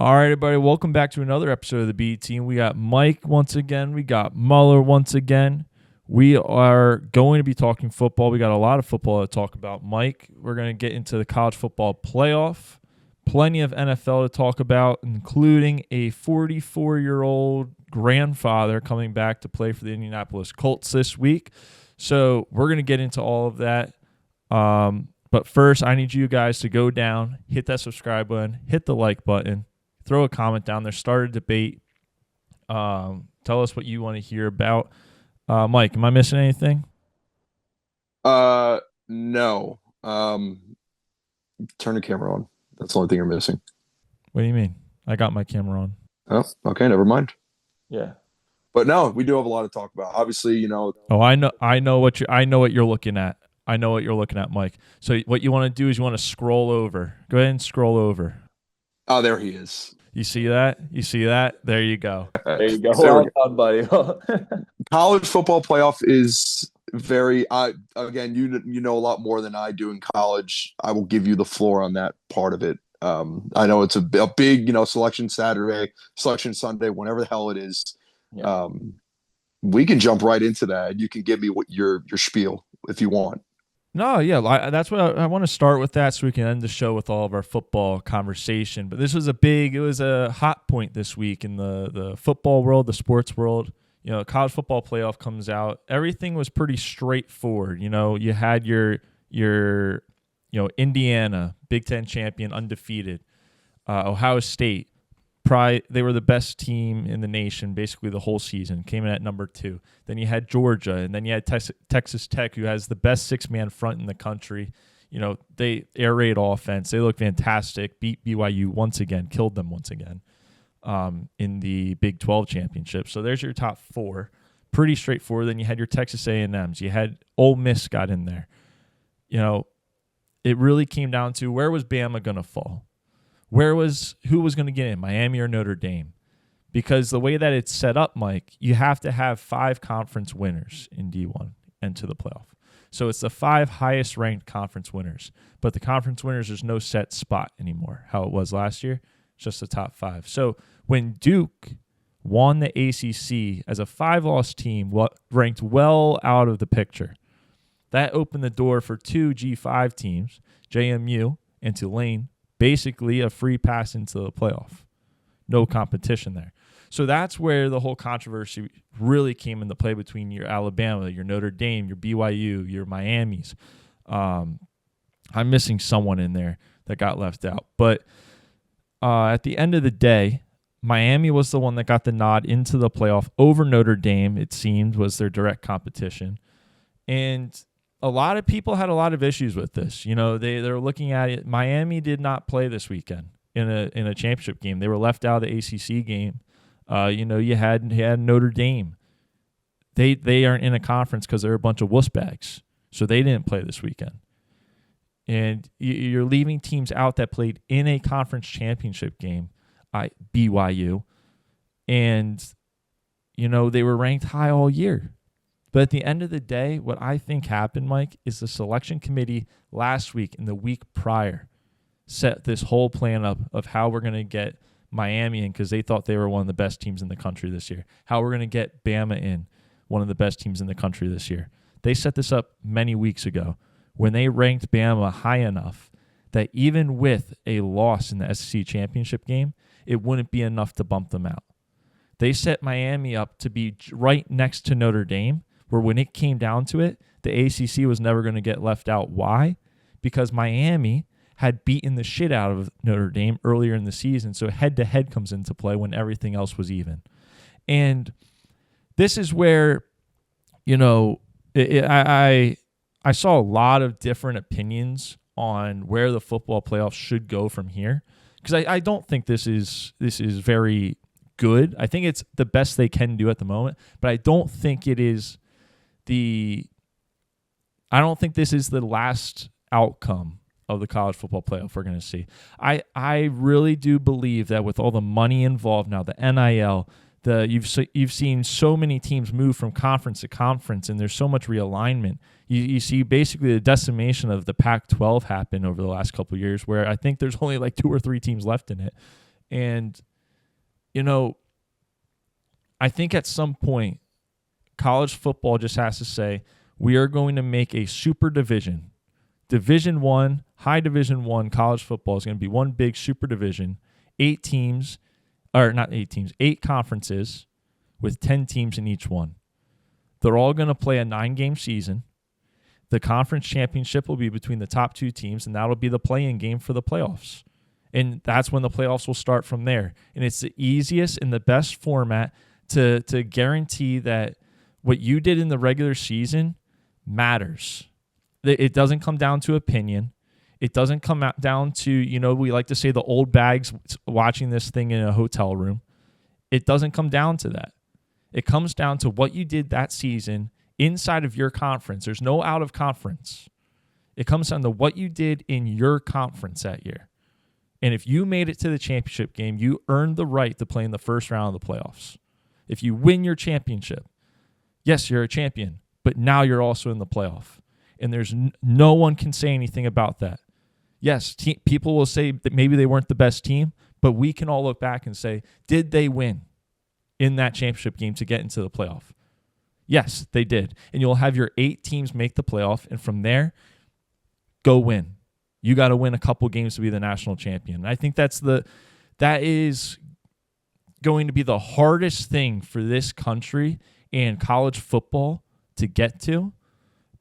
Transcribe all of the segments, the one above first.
All right, everybody, welcome back to another episode of the B Team. We got Mike once again. We got Muller once again. We are going to be talking football. We got a lot of football to talk about. Mike, we're going to get into the college football playoff. Plenty of NFL to talk about, including a 44-year-old grandfather coming back to play for the Indianapolis Colts this week. So we're going to get into all of that. But first, I need you guys to go down, hit that subscribe button, hit the like button, throw a comment down there, start a debate. Tell us what you want to hear about. Mike, am I missing anything? No. Turn the camera on. That's the only thing you're missing. What do you mean? I got my camera on. Oh, okay, never mind. Yeah. But no, we do have a lot to talk about. Obviously, Oh, I know what you're looking at. I know what you're looking at, Mike. So what you want to do is you want to scroll over. Go ahead and scroll over. Oh, there he is. You see that? You see that? There you go. There you go. There we Well done, buddy. College football playoff is very again, you know a lot more than I do in college. I will give you the floor on that part of it. I know it's a big, selection Saturday, selection Sunday, whenever the hell it is. Yeah. We can jump right into that. You can give me what your spiel if you want. No, yeah, that's what I want to start with that so we can end the show with all of our football conversation. But this was it was a hot point this week in the football world, the sports world. College football playoff comes out. Everything was pretty straightforward. You had your Indiana, Big Ten champion, undefeated. Ohio State, they were the best team in the nation basically the whole season, came in at number 2. Then you had Georgia, and then you had Texas Tech, who has the best six-man front in the country. They air raid offense. They look fantastic, beat BYU once again, killed them once again in the Big 12 championship. So there's your top 4. Pretty straightforward. Then you had your Texas A&Ms. You had Ole Miss got in there. It really came down to where was Bama going to fall? Who was going to get in, Miami or Notre Dame? Because the way that it's set up, Mike, you have to have 5 conference winners in D1 enter the playoff. So it's the 5 highest ranked conference winners. But the conference winners, there's no set spot anymore, how it was last year. It's just the top 5. So when Duke won the ACC as a 5-loss team, ranked well out of the picture, that opened the door for 2 G5 teams, JMU and Tulane, basically a free pass into the playoff. No competition there. So that's where the whole controversy really came into play between your Alabama, your Notre Dame, your BYU, your Miamis. I'm missing someone in there that got left out. But at the end of the day, Miami was the one that got the nod into the playoff over Notre Dame, it seemed, was their direct competition. And a lot of people had a lot of issues with this. They're looking at it. Miami did not play this weekend in a championship game. They were left out of the ACC game. You had Notre Dame. They aren't in a conference because they're a bunch of wussbags, so they didn't play this weekend. And you're leaving teams out that played in a conference championship game, BYU, and they were ranked high all year. But at the end of the day, what I think happened, Mike, is the selection committee last week and the week prior set this whole plan up of how we're going to get Miami in because they thought they were one of the best teams in the country this year. How we're going to get Bama in, one of the best teams in the country this year. They set this up many weeks ago when they ranked Bama high enough that even with a loss in the SEC championship game, it wouldn't be enough to bump them out. They set Miami up to be right next to Notre Dame, where when it came down to it, the ACC was never going to get left out. Why? Because Miami had beaten the shit out of Notre Dame earlier in the season, so head-to-head comes into play when everything else was even. And this is where, I saw a lot of different opinions on where the football playoffs should go from here, because I don't think this is very good. I think it's the best they can do at the moment, but I don't think it is I don't think this is the last outcome of the college football playoff we're going to see. I really do believe that with all the money involved now, the NIL, you've seen so many teams move from conference to conference, and there's so much realignment. You see basically the decimation of the Pac-12 happen over the last couple of years, where I think there's only like 2 or 3 teams left in it. And, you know, I think at some point, college football just has to say, we are going to make a super division. Division One, high Division One college football is going to be one big super division, 8 teams, or not 8 teams, 8 conferences with 10 teams in each one. They're all going to play a 9-game season. The conference championship will be between the top 2 teams, and that'll be the play-in game for the playoffs. And that's when the playoffs will start from there. And it's the easiest and the best format to guarantee that what you did in the regular season matters. It doesn't come down to opinion. It doesn't come down to, we like to say the old bags watching this thing in a hotel room. It doesn't come down to that. It comes down to what you did that season inside of your conference. There's no out of conference. It comes down to what you did in your conference that year. And if you made it to the championship game, you earned the right to play in the first round of the playoffs. If you win your championship, yes, you're a champion, but now you're also in the playoff. And there's no one can say anything about that. Yes, people will say that maybe they weren't the best team, but we can all look back and say, did they win in that championship game to get into the playoff? Yes, they did. And you'll have your 8 teams make the playoff, and from there, go win. You got to win a couple games to be the national champion. And I think that is going to be the hardest thing for this country and college football to get to,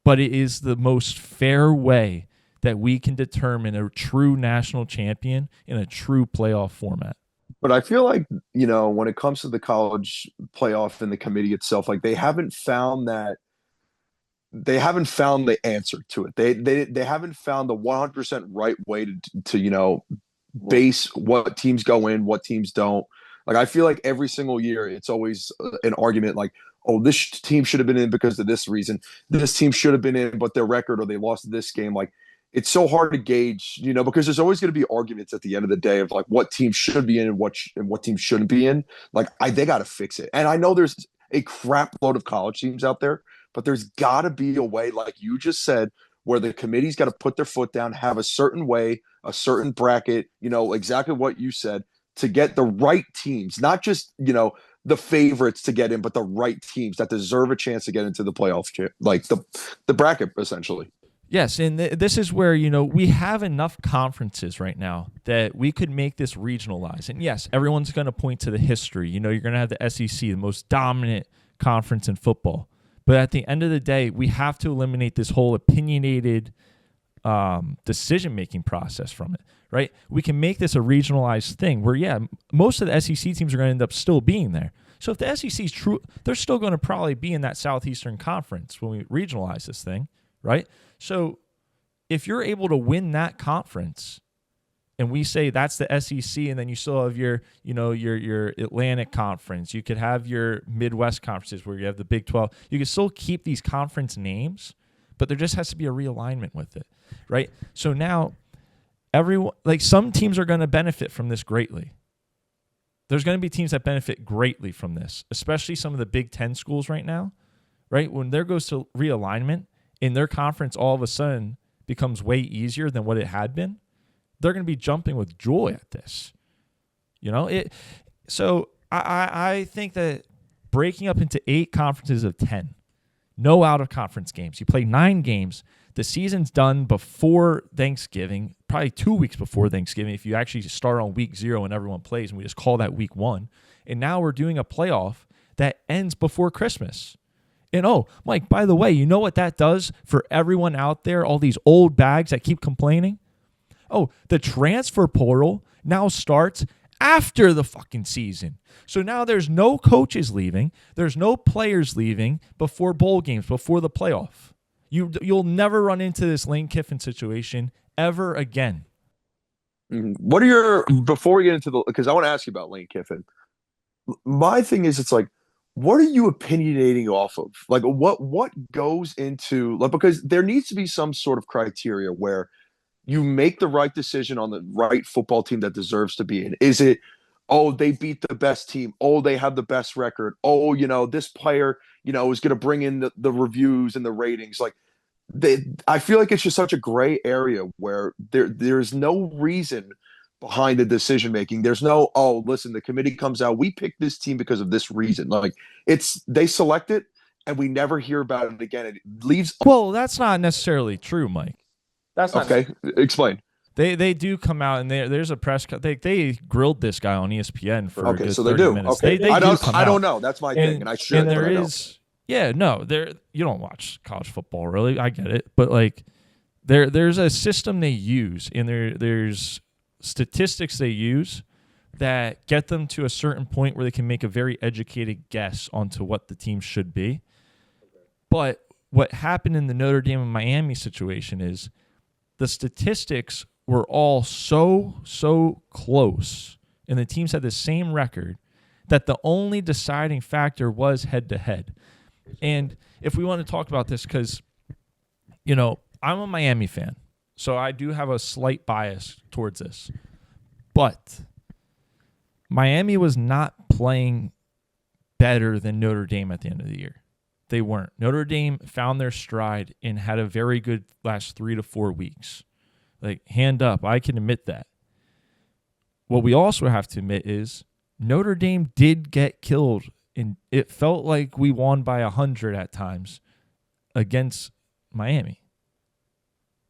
but it is the most fair way that we can determine a true national champion in a true playoff format. But I feel like, when it comes to the college playoff and the committee itself, like they haven't found the answer to it. They haven't found the 100% right way to base what teams go in, what teams don't. Like I feel like every single year it's always an argument like, oh, this team should have been in because of this reason. This team should have been in, but their record or they lost this game. Like it's so hard to gauge, because there's always going to be arguments at the end of the day of like what team should be in and what team shouldn't be in. Like they got to fix it. And I know there's a crap load of college teams out there, but there's got to be a way, like you just said, where the committee's got to put their foot down, have a certain way, a certain bracket, exactly what you said, to get the right teams, not just, the favorites to get in, but the right teams that deserve a chance to get into the playoff, like the bracket, essentially. Yes, and this is where, we have enough conferences right now that we could make this regionalized. And yes, everyone's going to point to the history. You're going to have the SEC, the most dominant conference in football. But at the end of the day, we have to eliminate this whole opinionated decision-making process from it, right? We can make this a regionalized thing where, most of the SEC teams are going to end up still being there. So if the SEC is true, they're still going to probably be in that Southeastern Conference when we regionalize this thing, right? So if you're able to win that conference and we say that's the SEC, and then you still have your Atlantic Conference, you could have your Midwest conferences where you have the Big 12. You can still keep these conference names, but there just has to be a realignment with it, right? So now everyone, like some teams are going to benefit from this greatly. There's going to be teams that benefit greatly from this, especially some of the Big Ten schools right now, right? When there goes to realignment, in their conference all of a sudden becomes way easier than what it had been, they're going to be jumping with joy at this. So I think that breaking up into 8 conferences of 10, no out-of-conference games. You play 9 games. The season's done before Thanksgiving, probably 2 weeks before Thanksgiving if you actually start on week 0 and everyone plays, and we just call that week 1. And now we're doing a playoff that ends before Christmas. And Mike, by the way, you know what that does for everyone out there, all these old bags that keep complaining? The transfer portal now starts after the fucking season. So now there's no coaches leaving. There's no players leaving before bowl games, before the playoff. You'll never run into this Lane Kiffin situation ever again. What are before we get into because I want to ask you about Lane Kiffin. My thing is, it's like, what are you opinionating off of? Like, what goes into, like, because there needs to be some sort of criteria where you make the right decision on the right football team that deserves to be in. Is it, they beat the best team. They have the best record. This player, is going to bring in the reviews and the ratings. Like, I feel like it's just such a gray area where there's no reason behind the decision making. There's no, oh, listen, the committee comes out, we picked this team because of this reason. Like they select it and we never hear about it again. It leaves. Well, that's not necessarily true, Mike. That's not okay. Explain. They do come out and there's a press. They grilled this guy on ESPN for okay, so 30 they do. minutes. Okay, they I don't out. know. That's my thing, and I should. And there is, yeah, no, there. You don't watch college football, really. I get it, but like, there's a system they use, and there's statistics they use that get them to a certain point where they can make a very educated guess onto what the team should be. But what happened in the Notre Dame and Miami situation is the statistics were all so close, and the teams had the same record, that the only deciding factor was head-to-head. And if we want to talk about this, because, you know, I'm a Miami fan, so I do have a slight bias towards this. But Miami was not playing better than Notre Dame at the end of the year. They weren't. Notre Dame found their stride and had a very good last 3 to 4 weeks. Like, hand up, I can admit that. What we also have to admit is Notre Dame did get killed, and it felt like we won by 100 at times against Miami.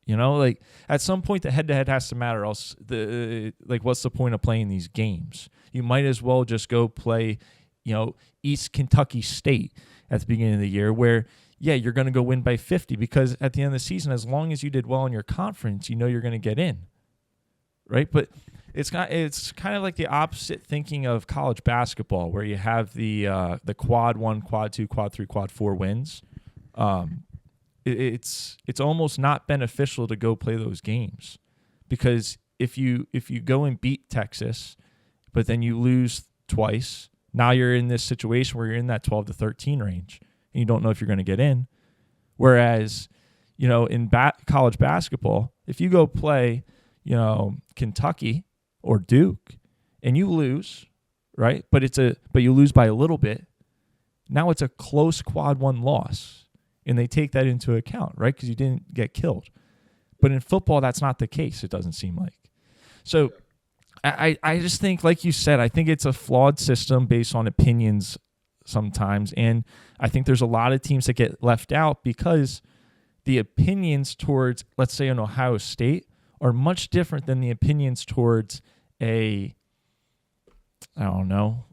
You know, like, at some point the head-to-head has to matter, else what's the point of playing these games? You might as well just go play, you know, East Kentucky State at the beginning of the year, where yeah, you're going to go win by 50, because at the end of the season, as long as you did well in your conference, you know you're going to get in, right? But it's kind of like the opposite thinking of college basketball, where you have the quad 1, quad 2, quad 3, quad 4 wins. It's almost not beneficial to go play those games, because if you go and beat Texas, but then you lose twice, now you're in this situation where you're in that 12 to 13 range. And you don't know if you're going to get in. Whereas, you know, in college basketball, if you go play, you know, Kentucky or Duke and you lose, right? But you lose by a little bit. Now it's a close quad 1 loss, and they take that into account, right? Because you didn't get killed. But in football, that's not the case. It doesn't seem like. So I just think, like you said, I think it's a flawed system based on opinions sometimes, and I think there's a lot of teams that get left out because the opinions towards, let's say, an Ohio State are much different than the opinions towards I don't know,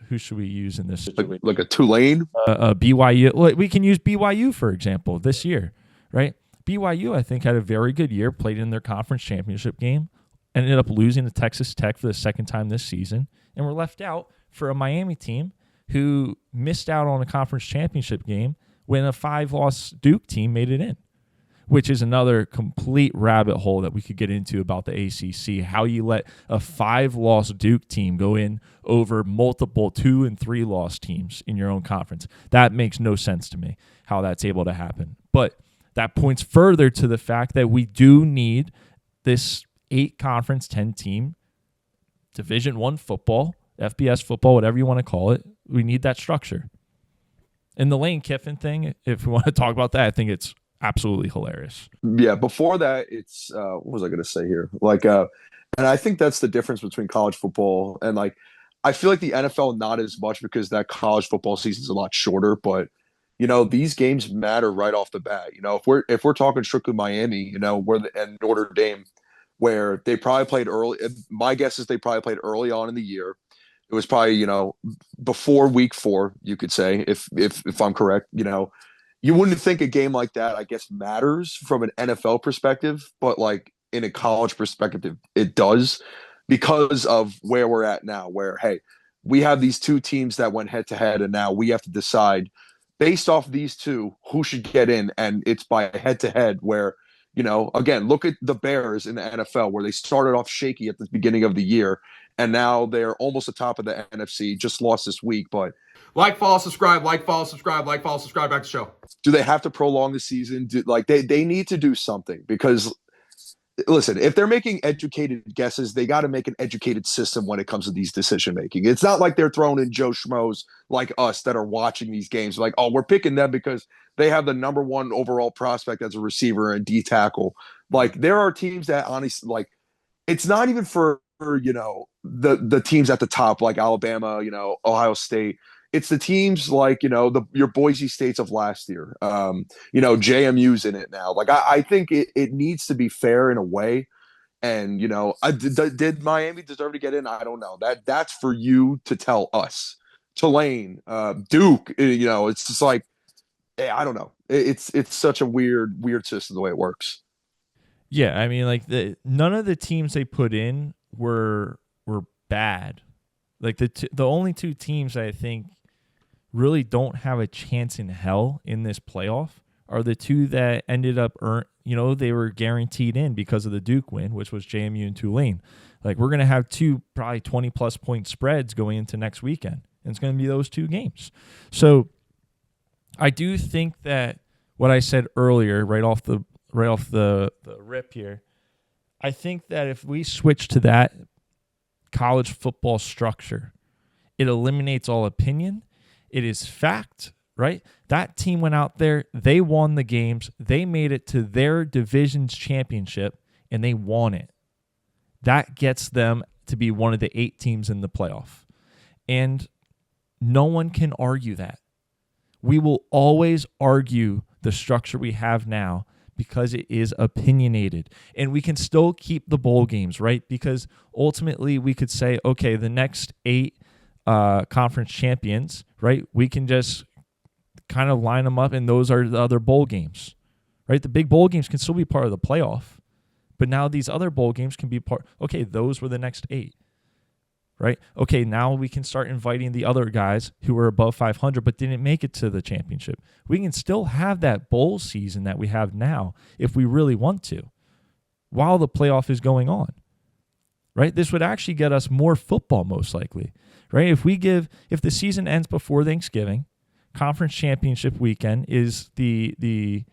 who should we use in this situation? Like a Tulane? BYU. We can use BYU, for example, this year, right? BYU, I think, had a very good year, played in their conference championship game, ended up losing to Texas Tech for the second time this season, and were left out for a Miami team who missed out on a conference championship game when a 5-loss Duke team made it in, which is another complete rabbit hole that we could get into about the ACC, how you let a 5-loss Duke team go in over multiple 2- and 3-loss teams in your own conference. That makes no sense to me, how that's able to happen. But that points further to the fact that we do need this 8-conference, 10-team Division I football, FBS football, whatever you want to call it. We need that structure. And the Lane Kiffin thing, if we want to talk about that, I think it's absolutely hilarious. Yeah, before that, it's what was I going to say here? Like, and I think that's the difference between college football and, like, I feel like the NFL not as much, because that college football season is a lot shorter. But, you know, these games matter right off the bat. You know, if we're talking strictly Miami, you know, and Notre Dame, where they probably played early. My guess is they probably played early on in the year. It was probably, you know, before week 4, you could say, if I'm correct. You know, you wouldn't think a game like that, I guess, matters from an NFL perspective, but like in a college perspective, it does, because of where we're at now, where, hey, we have these 2 teams that went head to head, and now we have to decide based off these 2 who should get in, and it's by head to head, where, you know, again, look at the Bears in the NFL, where they started off shaky at the beginning of the year, and now they're almost atop of the NFC, just lost this week. But like, follow, subscribe, back to the show. Do they have to prolong the season? They need to do something, because, listen, if they're making educated guesses, they got to make an educated system when it comes to these decision making. It's not like they're throwing in Joe Schmoes like us that are watching these games. Like, oh, we're picking them because they have the number 1 overall prospect as a receiver and D tackle. Like, there are teams that honestly, like, it's not even for the teams at the top like Alabama, Ohio State. It's the teams like your Boise States of last year. JMU's in it now. Like I think it needs to be fair in a way. And did Miami deserve to get in? I don't know. That's for you to tell us. Tulane, Duke. It's just like I don't know. It's such a weird system the way it works. Yeah, I mean, like none of the teams they put in were bad. Like the only two teams I think really don't have a chance in hell in this playoff are the two that ended up they were guaranteed in because of the Duke win, which was JMU and Tulane. Like we're going to have two probably 20-plus point spreads going into next weekend, and it's going to be those two games. So I do think that what I said earlier, right off the rip here, I think that if we switch to that college football structure, it eliminates all opinion. It is fact, right? That team went out there, they won the games, they made it to their division's championship, and they won it. That gets them to be one of the 8 teams in the playoff. And no one can argue that. We will always argue the structure we have now because it is opinionated. And we can still keep the bowl games, right? Because ultimately we could say, okay, the next 8 conference champions, right? We can just kind of line them up, and those are the other bowl games, right? The big bowl games can still be part of the playoff, but now these other bowl games can be part. Okay, those were the next 8, right? Okay, now we can start inviting the other guys who were above 500 but didn't make it to the championship. We can still have that bowl season that we have now if we really want to, while the playoff is going on, right? This would actually get us more football most likely, right? If the season ends before Thanksgiving, conference championship weekend is the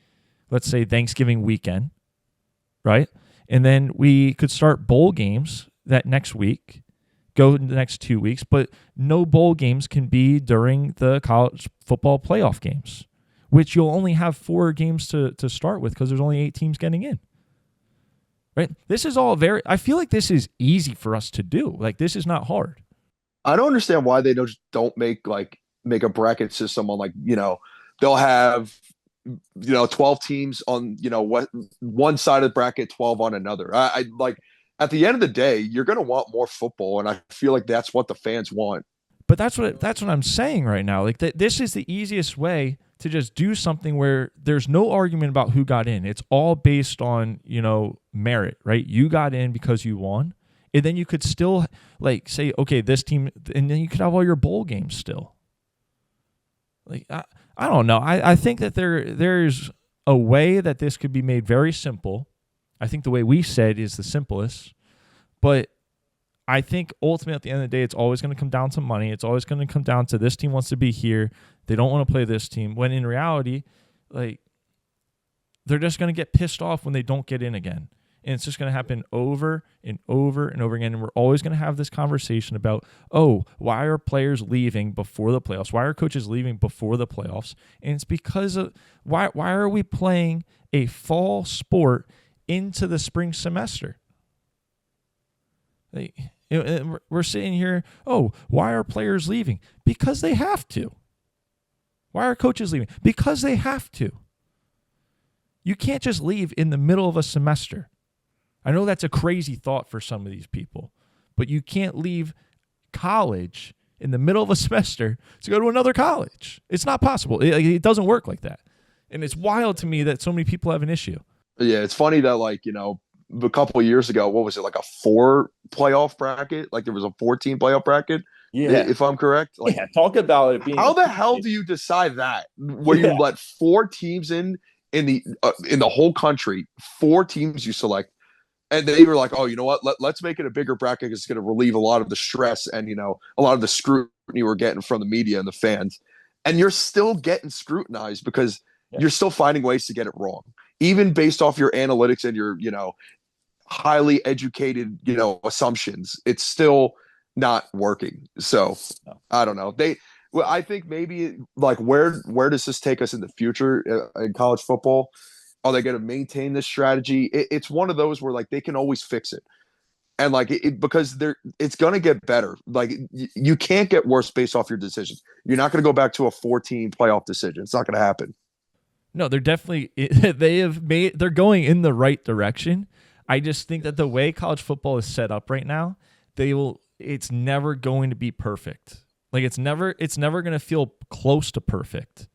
let's say Thanksgiving weekend, right? And then we could start bowl games that next week, go in the next 2 weeks, but no bowl games can be during the college football playoff games, which you'll only have 4 games to start with because there's only 8 teams getting in, right? This is all I feel like this is easy for us to do. Like this is not hard. I don't understand why they don't make a bracket system on they'll have 12 teams on one side of the bracket, 12 on another. I like at the end of the day, you're going to want more football, and I feel like that's what the fans want. But that's what I'm saying right now. Like this is the easiest way to just do something where there's no argument about who got in. It's all based on merit, right? You got in because you won. And then you could still say, okay, this team, and then you could have all your bowl games still. Like I don't know. I think that there's a way that this could be made very simple. I think the way we said is the simplest, but I think ultimately at the end of the day, it's always going to come down to money. It's always going to come down to this team wants to be here. They don't want to play this team. When in reality, they're just going to get pissed off when they don't get in again. And it's just going to happen over and over and over again. And we're always going to have this conversation about, why are players leaving before the playoffs? Why are coaches leaving before the playoffs? And it's because of why are we playing a fall sport into the spring semester? We're sitting here, why are players leaving? Because they have to. Why are coaches leaving? Because they have to. You can't just leave in the middle of a semester. I know that's a crazy thought for some of these people, but you can't leave college in the middle of a semester to go to another college. It's not possible. It doesn't work like that. And it's wild to me that so many people have an issue. Yeah, it's funny that a couple of years ago, what was it, like a 4 playoff bracket? Like there was a 14 playoff bracket. Yeah, if I'm correct. Talk about it being. How the hell do you decide that? Where you let 4 teams in the whole country, 4 teams you select, and they were like, you know what? Let's make it a bigger bracket because it's going to relieve a lot of the stress and a lot of the scrutiny we're getting from the media and the fans. And you're still getting scrutinized because you're still finding ways to get it wrong, even based off your analytics and your highly educated assumptions. It's still not working. So I don't know. I think maybe where does this take us in the future in college football? Are they going to maintain this strategy? It's one of those where they can always fix it. And like because it's going to get better. Like you can't get worse based off your decisions. You're not going to go back to a 14 playoff decision. It's not going to happen. No, they're definitely they're going in the right direction. I just think that the way college football is set up right now, it's never going to be perfect. Like it's never going to feel close to perfect.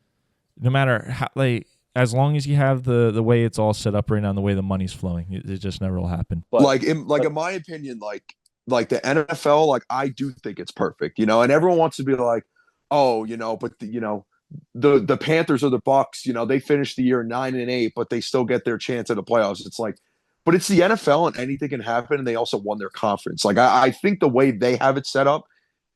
No matter how, like, as long as you have the way it's all set up right now and the way the money's flowing, it just never will happen. But in my opinion, like the NFL, like I do think it's perfect, you know, and everyone wants to be like, oh, you know, but the Panthers or the Bucs, you know, they finished the year 9-8, but they still get their chance at the playoffs. It's like, but it's the NFL and anything can happen. And they also won their conference. Like I think the way they have it set up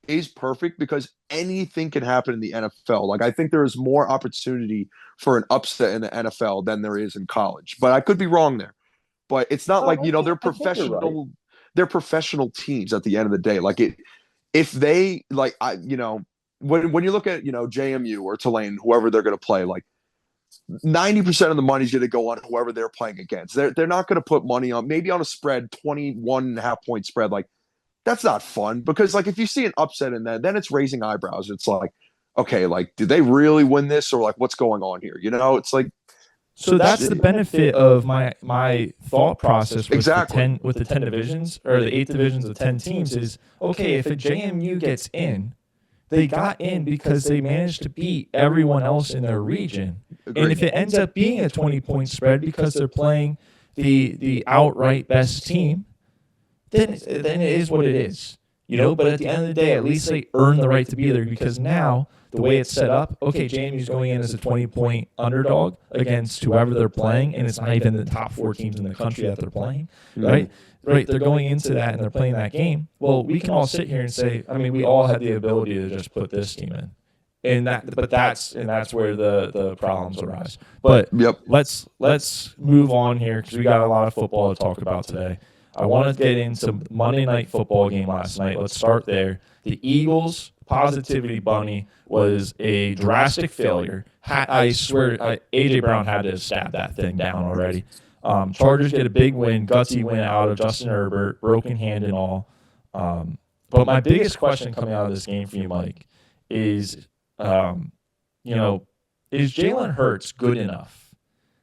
is perfect because anything can happen in the NFL. Like I think there is more opportunity for an upset in the NFL than there is in college, but I could be wrong there. But it's not like, you know, they're professional. Right. They're professional teams at the end of the day. Like if they like, you know, when you look at, you know, JMU or Tulane, whoever they're going to play, like 90% of the money is going to go on whoever they're playing against. They're not going to put money on maybe on a spread, 21.5 point spread. Like that's not fun because like if you see an upset in that, then it's raising eyebrows. It's like, okay, like did they really win this or like what's going on here? You know, it's like. So that's the benefit of my thought process with exactly. the 10 divisions or the 8 divisions of 10 teams is, okay, if a JMU gets in, they got in because they managed to beat everyone else in their region. Agreed. And if it ends up being a 20-point spread because they're playing the outright best team, then it is what it is. You know, but at the end of the day, at least they earn the right to be there because now the way it's set up, okay, JMU's going in as a 20-point underdog against whoever they're playing, and it's not even the top 4 teams in the country that they're playing, right? Right, they're going into that and they're playing that game. Well, we can all sit here and say, I mean, we all have the ability to just put this team in. And that's where the problems arise. But yep. Let's move on here because we got a lot of football to talk about today. I want to get into Monday Night Football game last night. Let's start there. The Eagles' positivity bunny was a drastic failure. I swear, A.J. Brown had to stab that thing down already. Chargers get a big win, gutsy win out of Justin Herbert, broken hand and all. But my biggest question coming out of this game for you, Mike, is, is Jalen Hurts good enough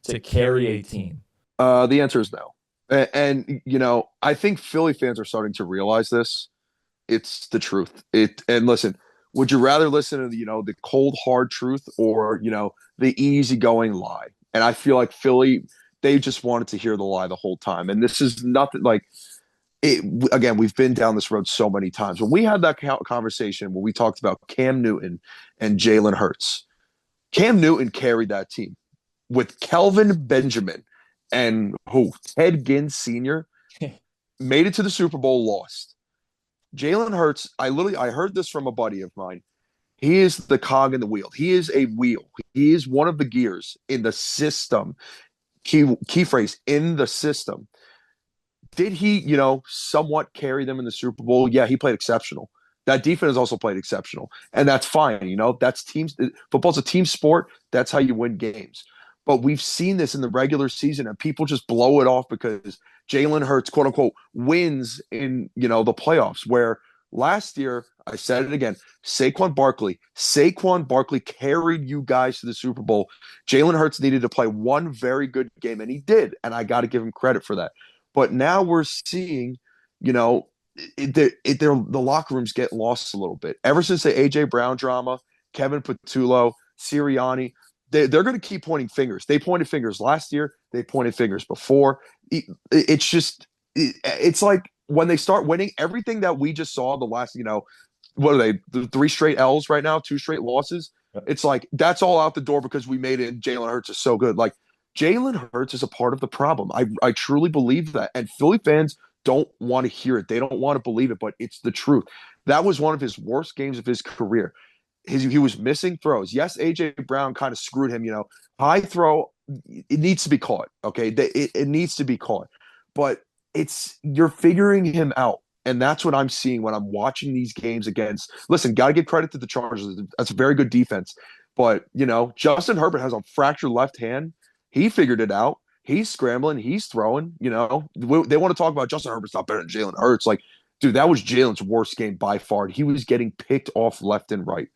to carry a team? The answer is no. And you know, I think Philly fans are starting to realize this. It's the truth. And listen, would you rather listen to the cold hard truth or the easygoing lie? And I feel like Philly, they just wanted to hear the lie the whole time. And this is nothing like it. Again, we've been down this road so many times. When we had that conversation when we talked about Cam Newton and Jalen Hurts, Cam Newton carried that team with Kelvin Benjamin and Ted Ginn Sr. made it to the Super Bowl, lost. Jalen Hurts, I heard this from a buddy of mine. He is the cog in the wheel. He is a wheel. He is one of the gears in the system. Key phrase, in the system. Did he, somewhat carry them in the Super Bowl? Yeah, he played exceptional. That defense also played exceptional. And that's fine. That's teams. Football's a team sport. That's how you win games. But we've seen this in the regular season, and people just blow it off because Jalen Hurts, quote unquote, wins in the playoffs. Where last year, I said it again, Saquon Barkley carried you guys to the Super Bowl. Jalen Hurts needed to play one very good game, and he did, and I got to give him credit for that. But now we're seeing, the locker rooms get lost a little bit. Ever since the A.J. Brown drama, Kevin Patullo, Sirianni, they're going to keep pointing fingers. They pointed fingers last year. They pointed fingers before. It's like when they start winning, everything that we just saw the last, what are they, the 3 straight L's right now, 2 straight losses? It's like that's all out the door because we made it and Jalen Hurts is so good. Like Jalen Hurts is a part of the problem. I truly believe that. And Philly fans don't want to hear it. They don't want to believe it, but it's the truth. That was one of his worst games of his career. He was missing throws. Yes, A.J. Brown kind of screwed him. High throw, it needs to be caught. Okay, it needs to be caught. But you're figuring him out, and that's what I'm seeing when I'm watching these games against. Listen, got to give credit to the Chargers. That's a very good defense. But Justin Herbert has a fractured left hand. He figured it out. He's scrambling. He's throwing. They want to talk about Justin Herbert's not better than Jalen Hurts. Like, dude, that was Jalen's worst game by far. He was getting picked off left and right,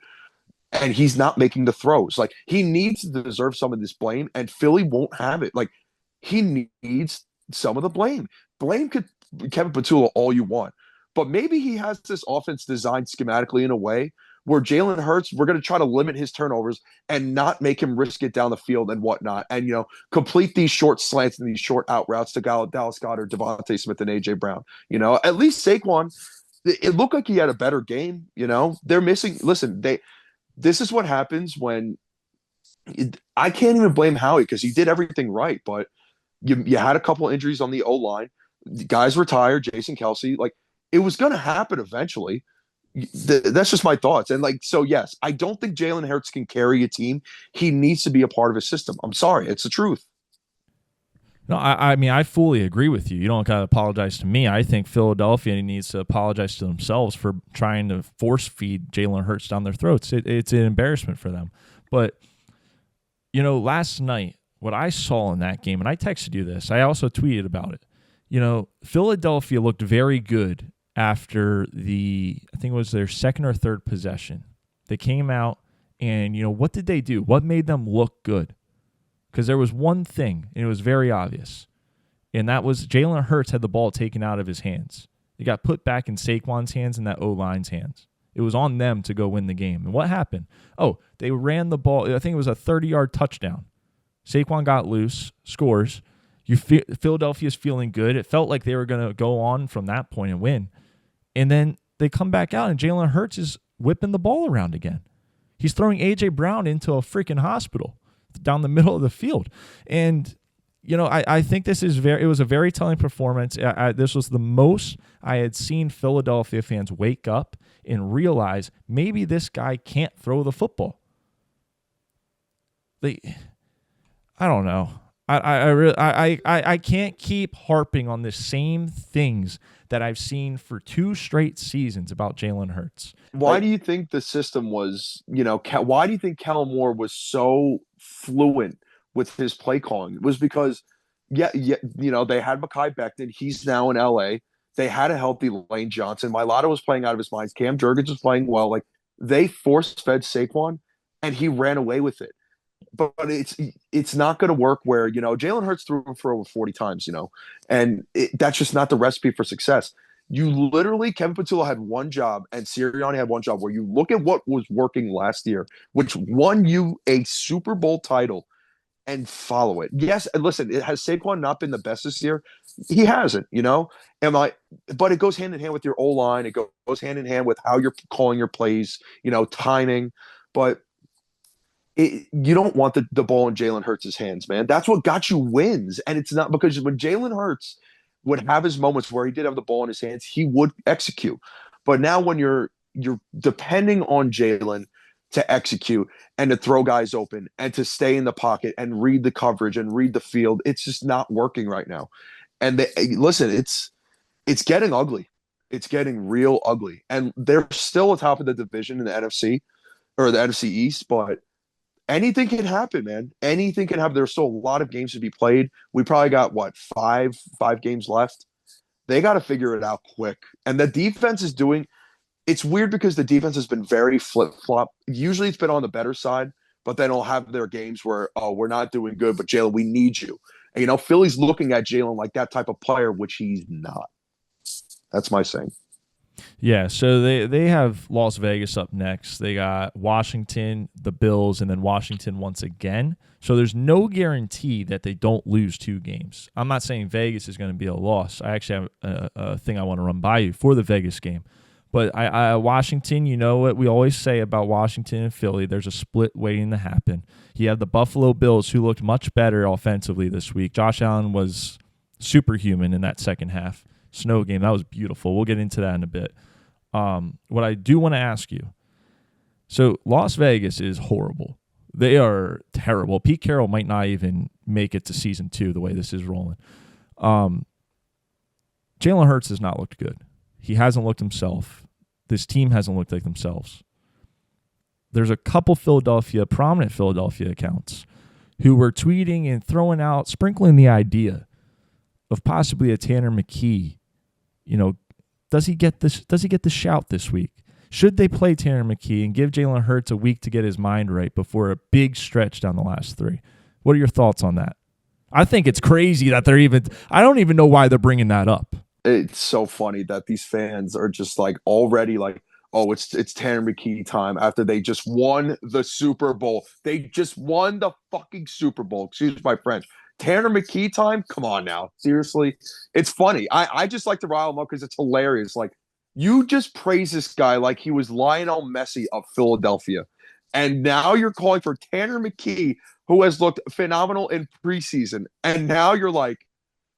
and he's not making the throws. Like, he needs to deserve some of this blame, and Philly won't have it. Like, he needs some of the blame. Blame Kevin Patula all you want, but maybe he has this offense designed schematically in a way where Jalen Hurts, we're going to try to limit his turnovers and not make him risk it down the field and whatnot. And, complete these short slants and these short out routes to Dallas Goedert, Devontae Smith, and A.J. Brown. At least Saquon, it looked like he had a better game. They're missing. Listen, this is what happens when I can't even blame Howie because he did everything right. But you had a couple injuries on the O-line. The guys retired, Jason Kelsey. Like, it was going to happen eventually. That's just my thoughts. And so yes, I don't think Jalen Hurts can carry a team. He needs to be a part of his system. I'm sorry. It's the truth. No, I mean, I fully agree with you. You don't got to apologize to me. I think Philadelphia needs to apologize to themselves for trying to force feed Jalen Hurts down their throats. It's an embarrassment for them. But, last night, what I saw in that game, and I texted you this, I also tweeted about it. Philadelphia looked very good after I think it was their second or third possession. They came out and, what did they do? What made them look good? Because there was one thing, and it was very obvious, and that was Jalen Hurts had the ball taken out of his hands. It got put back in Saquon's hands and that O-line's hands. It was on them to go win the game. And what happened? Oh, they ran the ball. I think it was a 30-yard touchdown. Saquon got loose, scores. Philadelphia's feeling good. It felt like they were going to go on from that point and win. And then they come back out, and Jalen Hurts is whipping the ball around again. He's throwing A.J. Brown into a freaking hospital down the middle of the field. And, I think it was a very telling performance. This was the most I had seen Philadelphia fans wake up and realize maybe this guy can't throw the football. I don't know. I can't keep harping on the same things that I've seen for 2 straight seasons about Jalen Hurts. Why do you think the system was, why do you think Kellen Moore was so fluent with his play calling? It was because, they had Mekhi Becton. He's now in LA. They had a healthy Lane Johnson. Mailata was playing out of his mind. Cam Jurgens was playing well. Like, they force-fed Saquon, and he ran away with it. But it's not going to work where, Jalen Hurts threw for over 40 times, and that's just not the recipe for success. You literally, Kevin Patula had one job and Sirianni had one job where you look at what was working last year, which won you a Super Bowl title, and follow it. Yes, and listen, has Saquon not been the best this year? He hasn't, but it goes hand in hand with your O-line. It goes hand in hand with how you're calling your plays, timing. But you don't want the ball in Jalen Hurts' hands, man. That's what got you wins. And it's not because when Jalen Hurts would have his moments where he did have the ball in his hands, he would execute. But now when you're depending on Jalen to execute and to throw guys open and to stay in the pocket and read the coverage and read the field, it's just not working right now. And listen, it's getting ugly. It's getting real ugly. And they're still atop of the division in the NFC or the NFC East, but anything can happen, man. Anything can happen. There's still a lot of games to be played. We probably got, five games left? They got to figure it out quick. And the defense is doing – it's weird because the defense has been very flip-flop. Usually it's been on the better side, but then they'll have their games where, oh, we're not doing good, but Jalen, we need you. And, Philly's looking at Jalen like that type of player, which he's not. That's my saying. Yeah, so they have Las Vegas up next. They got Washington, the Bills, and then Washington once again. So there's no guarantee that they don't lose 2 games. I'm not saying Vegas is going to be a loss. I actually have a thing I want to run by you for the Vegas game. But Washington, you know what we always say about Washington and Philly, there's a split waiting to happen. You have the Buffalo Bills, who looked much better offensively this week. Josh Allen was superhuman in that second half. Snow game, that was beautiful. We'll get into that in a bit. What I do want to ask you, so Las Vegas is horrible. They are terrible. Pete Carroll might not even make it to season 2 the way this is rolling. Jalen Hurts has not looked good. He hasn't looked himself. This team hasn't looked like themselves. There's a couple prominent Philadelphia accounts who were tweeting and throwing out, sprinkling the idea of possibly a Tanner McKee. Does he get this? Does he get the shout this week? Should they play Tanner McKee and give Jalen Hurts a week to get his mind right before a big stretch down the last 3? What are your thoughts on that? I think it's crazy that I don't even know why they're bringing that up. It's so funny that these fans are just like already like, oh, it's Tanner McKee time after they just won the Super Bowl. They just won the fucking Super Bowl. Excuse my French. Tanner McKee time? Come on now. Seriously. It's funny. I just like to rile him up because it's hilarious. Like, you just praise this guy like he was Lionel Messi of Philadelphia. And now you're calling for Tanner McKee, who has looked phenomenal in preseason. And now you're like,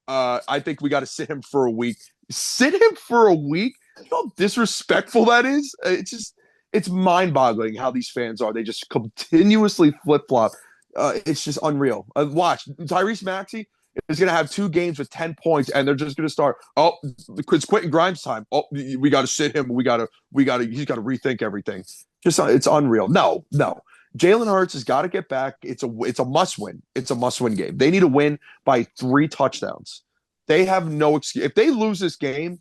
I think we got to sit him for a week. Sit him for a week? You know how disrespectful that is? It's mind-boggling how these fans are. They just continuously flip-flop. It's just unreal. Watch. Tyrese Maxey is going to have 2 games with 10 points, and they're just going to start, oh, it's Quentin Grimes time. Oh, we got to sit him. He's got to rethink everything. It's unreal. No. Jalen Hurts has got to get back. It's a must-win. It's a must-win game. They need to win by 3 touchdowns. They have no excuse. If they lose this game,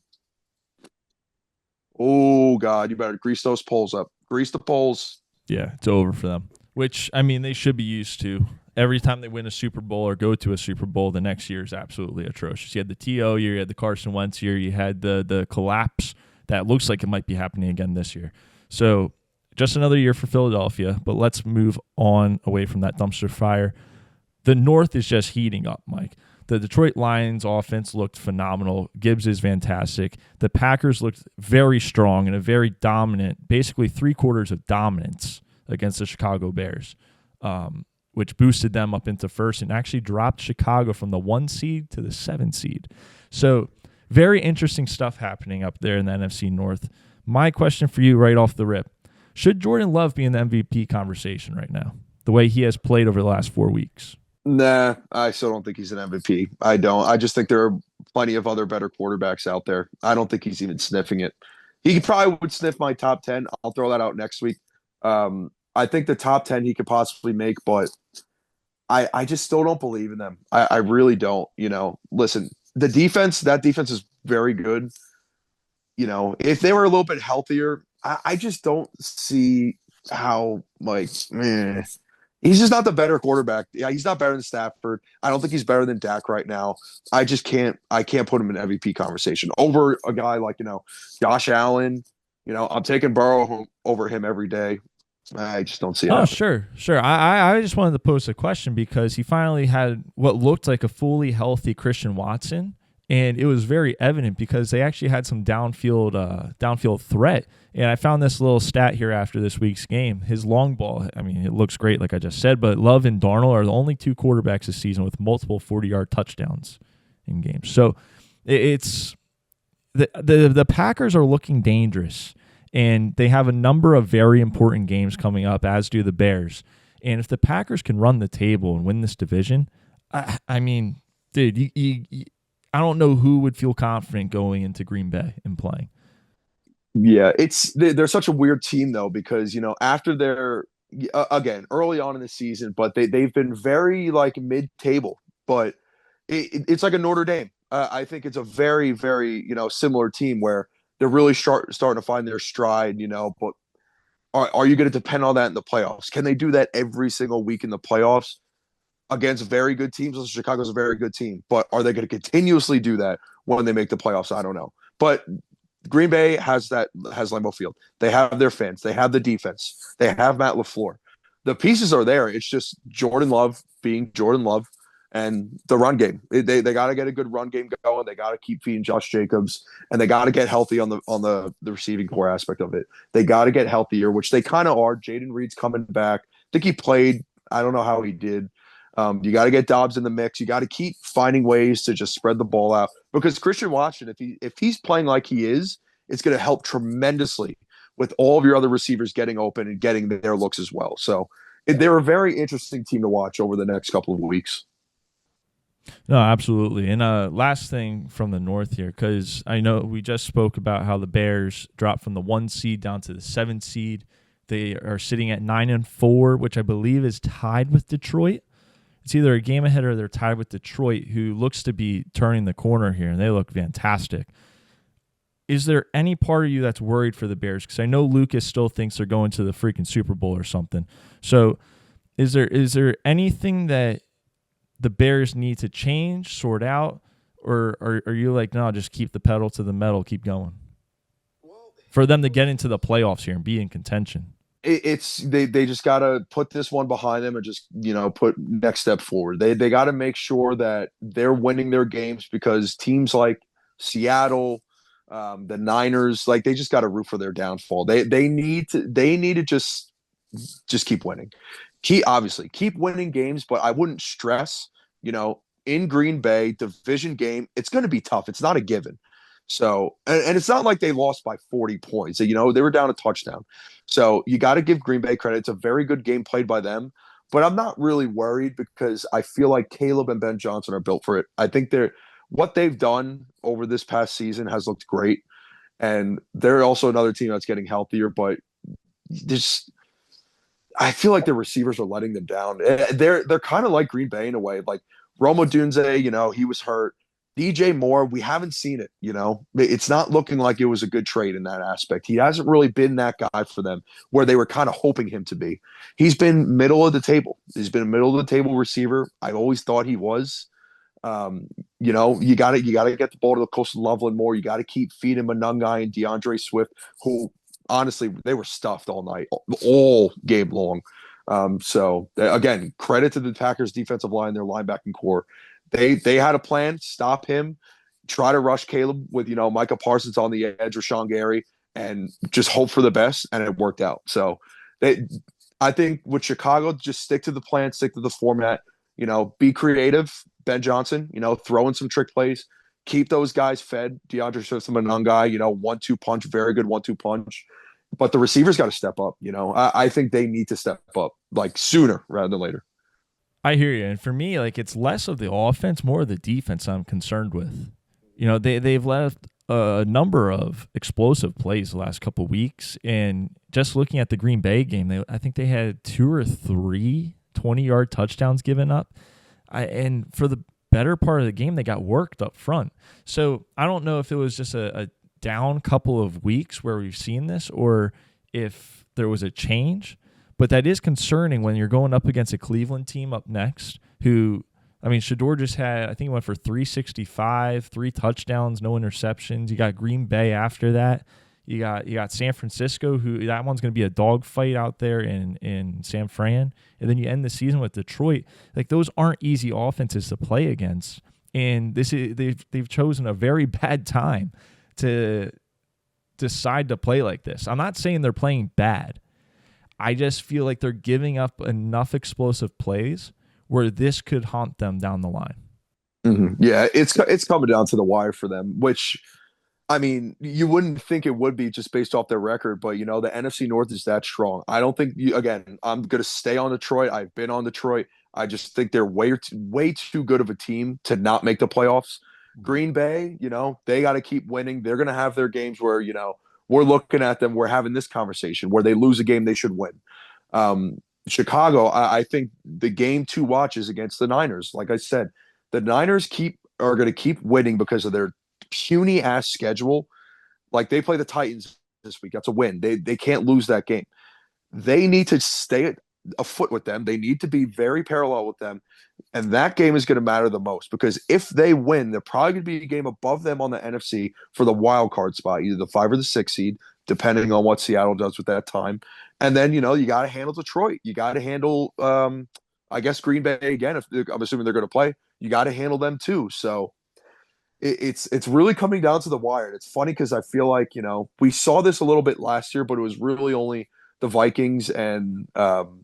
oh, God, you better grease those poles up. Grease the poles. Yeah, it's over for them, which, I mean, they should be used to. Every time they win a Super Bowl or go to a Super Bowl, the next year is absolutely atrocious. You had the T.O. year, you had the Carson Wentz year, you had the collapse that looks like it might be happening again this year. So just another year for Philadelphia, but let's move on away from that dumpster fire. The North is just heating up, Mike. The Detroit Lions offense looked phenomenal. Gibbs is fantastic. The Packers looked very strong and a very dominant, basically 3/4 of dominance against the Chicago Bears, which boosted them up into first and actually dropped Chicago from the 1 seed to the 7 seed. So very interesting stuff happening up there in the NFC North. My question for you right off the rip, should Jordan Love be in the MVP conversation right now, the way he has played over the last 4 weeks? Nah, I still don't think he's an MVP. I don't. I just think there are plenty of other better quarterbacks out there. I don't think he's even sniffing it. He probably would sniff my top 10. I'll throw that out next week. I think the top 10 he could possibly make, but I just still don't believe in them. I really don't. Listen, that defense is very good. If they were a little bit healthier, I just don't see how, he's just not the better quarterback. Yeah, he's not better than Stafford. I don't think he's better than Dak right now. I can't put him in MVP conversation over a guy like, Josh Allen. I'm taking Burrow over him every day. I just don't see it. Oh, sure. I just wanted to pose a question because he finally had what looked like a fully healthy Christian Watson, and it was very evident because they actually had some downfield threat. And I found this little stat here after this week's game. His long ball, I mean, it looks great, like I just said, but Love and Darnold are the only 2 quarterbacks this season with multiple 40-yard touchdowns in games. So it's the Packers are looking dangerous. And they have a number of very important games coming up, as do the Bears. And if the Packers can run the table and win this division, I mean, dude, I don't know who would feel confident going into Green Bay and playing. Yeah, they're such a weird team, though, because, after their, again, early on in the season, but they've been very, mid-table. But it's like a Notre Dame. I think it's a very, very, similar team where they're really starting to find their stride, but are you going to depend on that in the playoffs? Can they do that every single week in the playoffs against very good teams? Listen, Chicago's a very good team, but are they going to continuously do that when they make the playoffs? I don't know. But Green Bay has Lambeau Field. They have their fans. They have the defense. They have Matt LaFleur. The pieces are there. It's just Jordan Love being Jordan Love. And the run game, they got to get a good run game going. They got to keep feeding Josh Jacobs, and they got to get healthy on the receiving core aspect of it. They got to get healthier, which they kind of are. Jaden Reed's coming back. I think he played. I don't know how he did. You got to get Dobbs in the mix. You got to keep finding ways to just spread the ball out because Christian Watson, if he's playing like he is, it's going to help tremendously with all of your other receivers getting open and getting their looks as well. So they're a very interesting team to watch over the next couple of weeks. No, absolutely. And last thing from the North here, because I know we just spoke about how the Bears dropped from the 1 seed down to the 7 seed. They are sitting at 9-4, which I believe is tied with Detroit It's either a game ahead or they're tied with Detroit, who looks to be turning the corner here, and they look fantastic. Is there any part of you that's worried for the Bears? Because I know Lucas still thinks they're going to the freaking Super Bowl or something. So is there anything that the Bears need to change, sort out, or are you like, no, just keep the pedal to the metal, keep going? For them to get into the playoffs here and be in contention. They just got to put this one behind them and just, put next step forward. They got to make sure that they're winning their games, because teams like Seattle, the Niners, like, they just got to root for their downfall. They need to just keep winning. Keep winning games, but I wouldn't stress, in Green Bay, division game, it's going to be tough. It's not a given. So, and it's not like they lost by 40 points. They were down a touchdown. So you got to give Green Bay credit. It's a very good game played by them, but I'm not really worried, because I feel like Caleb and Ben Johnson are built for it. I think what they've done over this past season has looked great. And they're also another team that's getting healthier, but I feel like their receivers are letting them down. They're kind of like Green Bay in a way. Like Rome Odunze, he was hurt. DJ Moore, we haven't seen it, It's not looking like it was a good trade in that aspect. He hasn't really been that guy for them where they were kind of hoping him to be. He's been middle of the table. He's been a middle of the table receiver. I always thought he was. You got to get the ball to the coastal Loveland more. You got to keep feeding Monungai and DeAndre Swift, who honestly, they were stuffed all night, all game long. So again, credit to the Packers defensive line, their linebacking core. They had a plan, stop him, try to rush Caleb with, Micah Parsons on the edge, or Rashawn Gary, and just hope for the best, and it worked out. So I think with Chicago, just stick to the plan, stick to the format, be creative. Ben Johnson, throw in some trick plays, keep those guys fed. DeAndre Swift and Monungai, 1-2 punch, very good 1-2 punch. But the receivers got to step up. I think they need to step up, like, sooner rather than later. I hear you. And for me, like, it's less of the offense, more of the defense I'm concerned with. They've left a number of explosive plays the last couple of weeks. And just looking at the Green Bay game, I think they had 2 or 3 20-yard touchdowns given up. And for the better part of the game, they got worked up front. So I don't know if it was just a down couple of weeks where we've seen this, or if there was a change. But that is concerning when you're going up against a Cleveland team up next, who, Shador just had, I think he went for 365, 3 touchdowns, no interceptions. You got Green Bay after that. You got San Francisco, who that one's going to be a dogfight out there in San Fran. And then you end the season with Detroit. Like, those aren't easy offenses to play against. And they've chosen a very bad time to decide to play like this. I'm not saying they're playing bad. I just feel like they're giving up enough explosive plays where this could haunt them down the line. Mm-hmm. Yeah, it's coming down to the wire for them, which, you wouldn't think it would be just based off their record, but, the NFC North is that strong. I don't think, again, I'm going to stay on Detroit. I've been on Detroit. I just think they're way too good of a team to not make the playoffs. Green Bay, they got to keep winning. They're going to have their games where, we're looking at them. We're having this conversation where they lose a game they should win. Chicago, I think the game to watch is against the Niners. Like I said, the Niners are going to keep winning because of their puny ass schedule. Like, they play the Titans this week. That's a win. They can't lose that game. They need to stay a foot with them. They need to be very parallel with them. And that game is going to matter the most, because if they win, they're probably going to be a game above them on the NFC for the wild card spot, either the 5 or the 6 seed, depending on what Seattle does with that time. And then, you got to handle Detroit. You got to handle, I guess, Green Bay again. If I'm assuming they're going to play, you got to handle them too. So it's really coming down to the wire. And it's funny because I feel like, we saw this a little bit last year, but it was really only the Vikings and the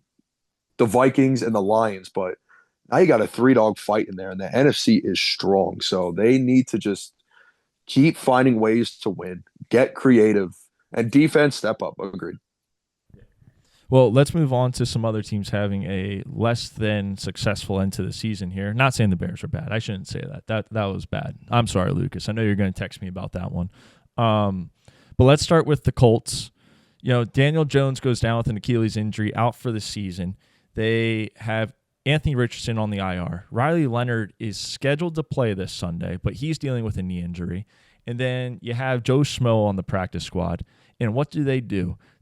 Lions. But now you got a 3-dog fight in there, and the NFC is strong. So they need to just keep finding ways to win, get creative, and defense step up. Agreed. Well, let's move on to some other teams having a less than successful end to the season here. Not saying the Bears are bad. I shouldn't say that. That was bad. I'm sorry, Lucas. I know you're going to text me about that one. But let's start with the Colts. Daniel Jones goes down with an Achilles injury, out for the season. They have Anthony Richardson on the IR. Riley Leonard is scheduled to play this Sunday, but he's dealing with a knee injury. And then you have Joe Schmo on the practice squad. And what do?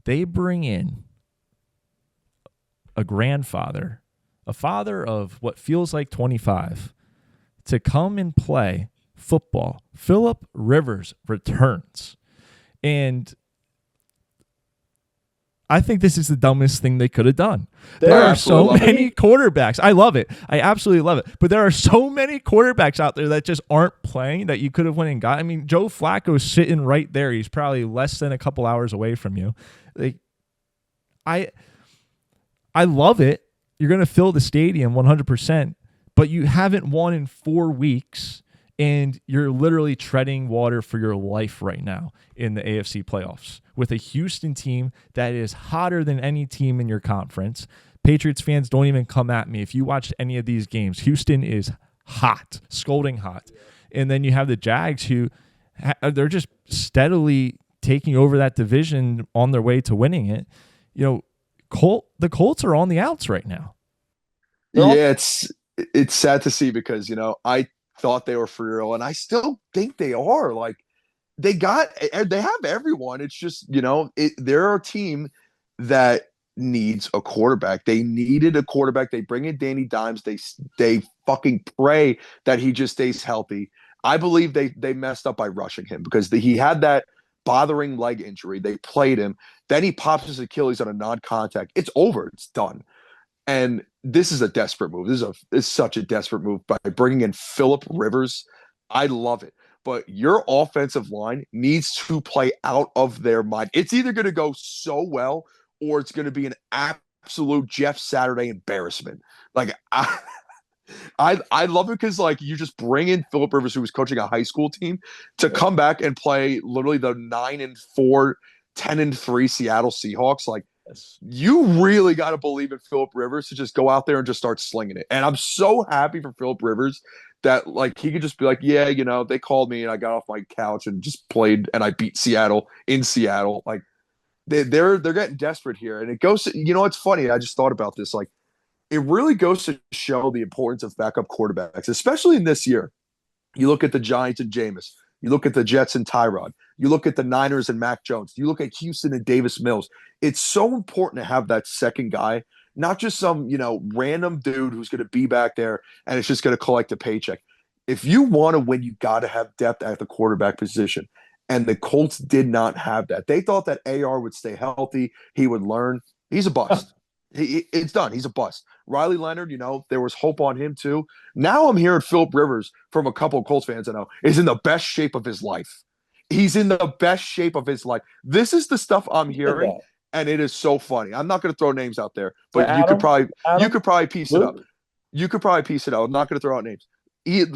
They bring in a grandfather, a father of what feels like 25, to come and play football. Phillip Rivers returns. And I think this is the dumbest thing they could have done. There are so many quarterbacks. I love it. I absolutely love it. But there are so many quarterbacks out there that just aren't playing that you could have went and got. I mean, Joe Flacco's sitting right there. He's probably less than a couple hours away from you. Like, I love it. You're going to fill the stadium 100%, but you haven't won in 4 weeks, and you're literally treading water for your life right now in the AFC playoffs with a Houston team that is hotter than any team in your conference. Patriots fans, don't even come at me. If you watched any of these games, Houston is hot, scalding hot. And then you have the Jags who they're just steadily taking over that division on their way to winning it. You know, the Colts are on the outs right now. Yeah, it's sad to see because, you know, I thought they were for real, and I still think they are. Like, they have everyone. It's just, you know, they're a team that needs a quarterback. They needed a quarterback. They bring in Danny Dimes. They fucking pray that he just stays healthy. I believe they messed up by rushing him because he had that bothering leg injury. They played him. Then he pops his Achilles on a non-contact. It's over. It's done. And this is a desperate move. This is such a desperate move by bringing in Phillip Rivers. I love it. But your offensive line needs to play out of their mind. It's either going to go so well or it's going to be an absolute Jeff Saturday embarrassment. Like, I love it because, like, you just bring in Phillip Rivers, who was coaching a high school team, to come back and play literally the 9-4, 10-3 Seattle Seahawks. Like, you really got to believe in Phillip Rivers to just go out there and just start slinging it. And I'm so happy for Phillip Rivers that, like, he could just be like, yeah, you know, they called me and I got off my couch and just played and I beat Seattle in Seattle. Like, they're getting desperate here. And it goes to, you know, it's funny. I just thought about this. Like, it really goes to show the importance of backup quarterbacks, especially in this year. You look at the Giants and Jameis. You look at the Jets and Tyrod. You look at the Niners and Mac Jones. You look at Houston and Davis Mills. It's so important to have that second guy, not just some, you know, random dude who's going to be back there and it's just going to collect a paycheck. If you want to win, you got to have depth at the quarterback position. And the Colts did not have that. They thought that AR would stay healthy. He would learn. He's a bust. It's done. He's a bust. Riley Leonard, you know, there was hope on him too. Now I'm hearing Phillip Rivers from a couple of Colts fans I know is in the best shape of his life. He's in the best shape of his life. This is the stuff I'm hearing, and it is so funny. I'm not going to throw names out there, but you could probably piece it up. You could probably piece it out. I'm not going to throw out names.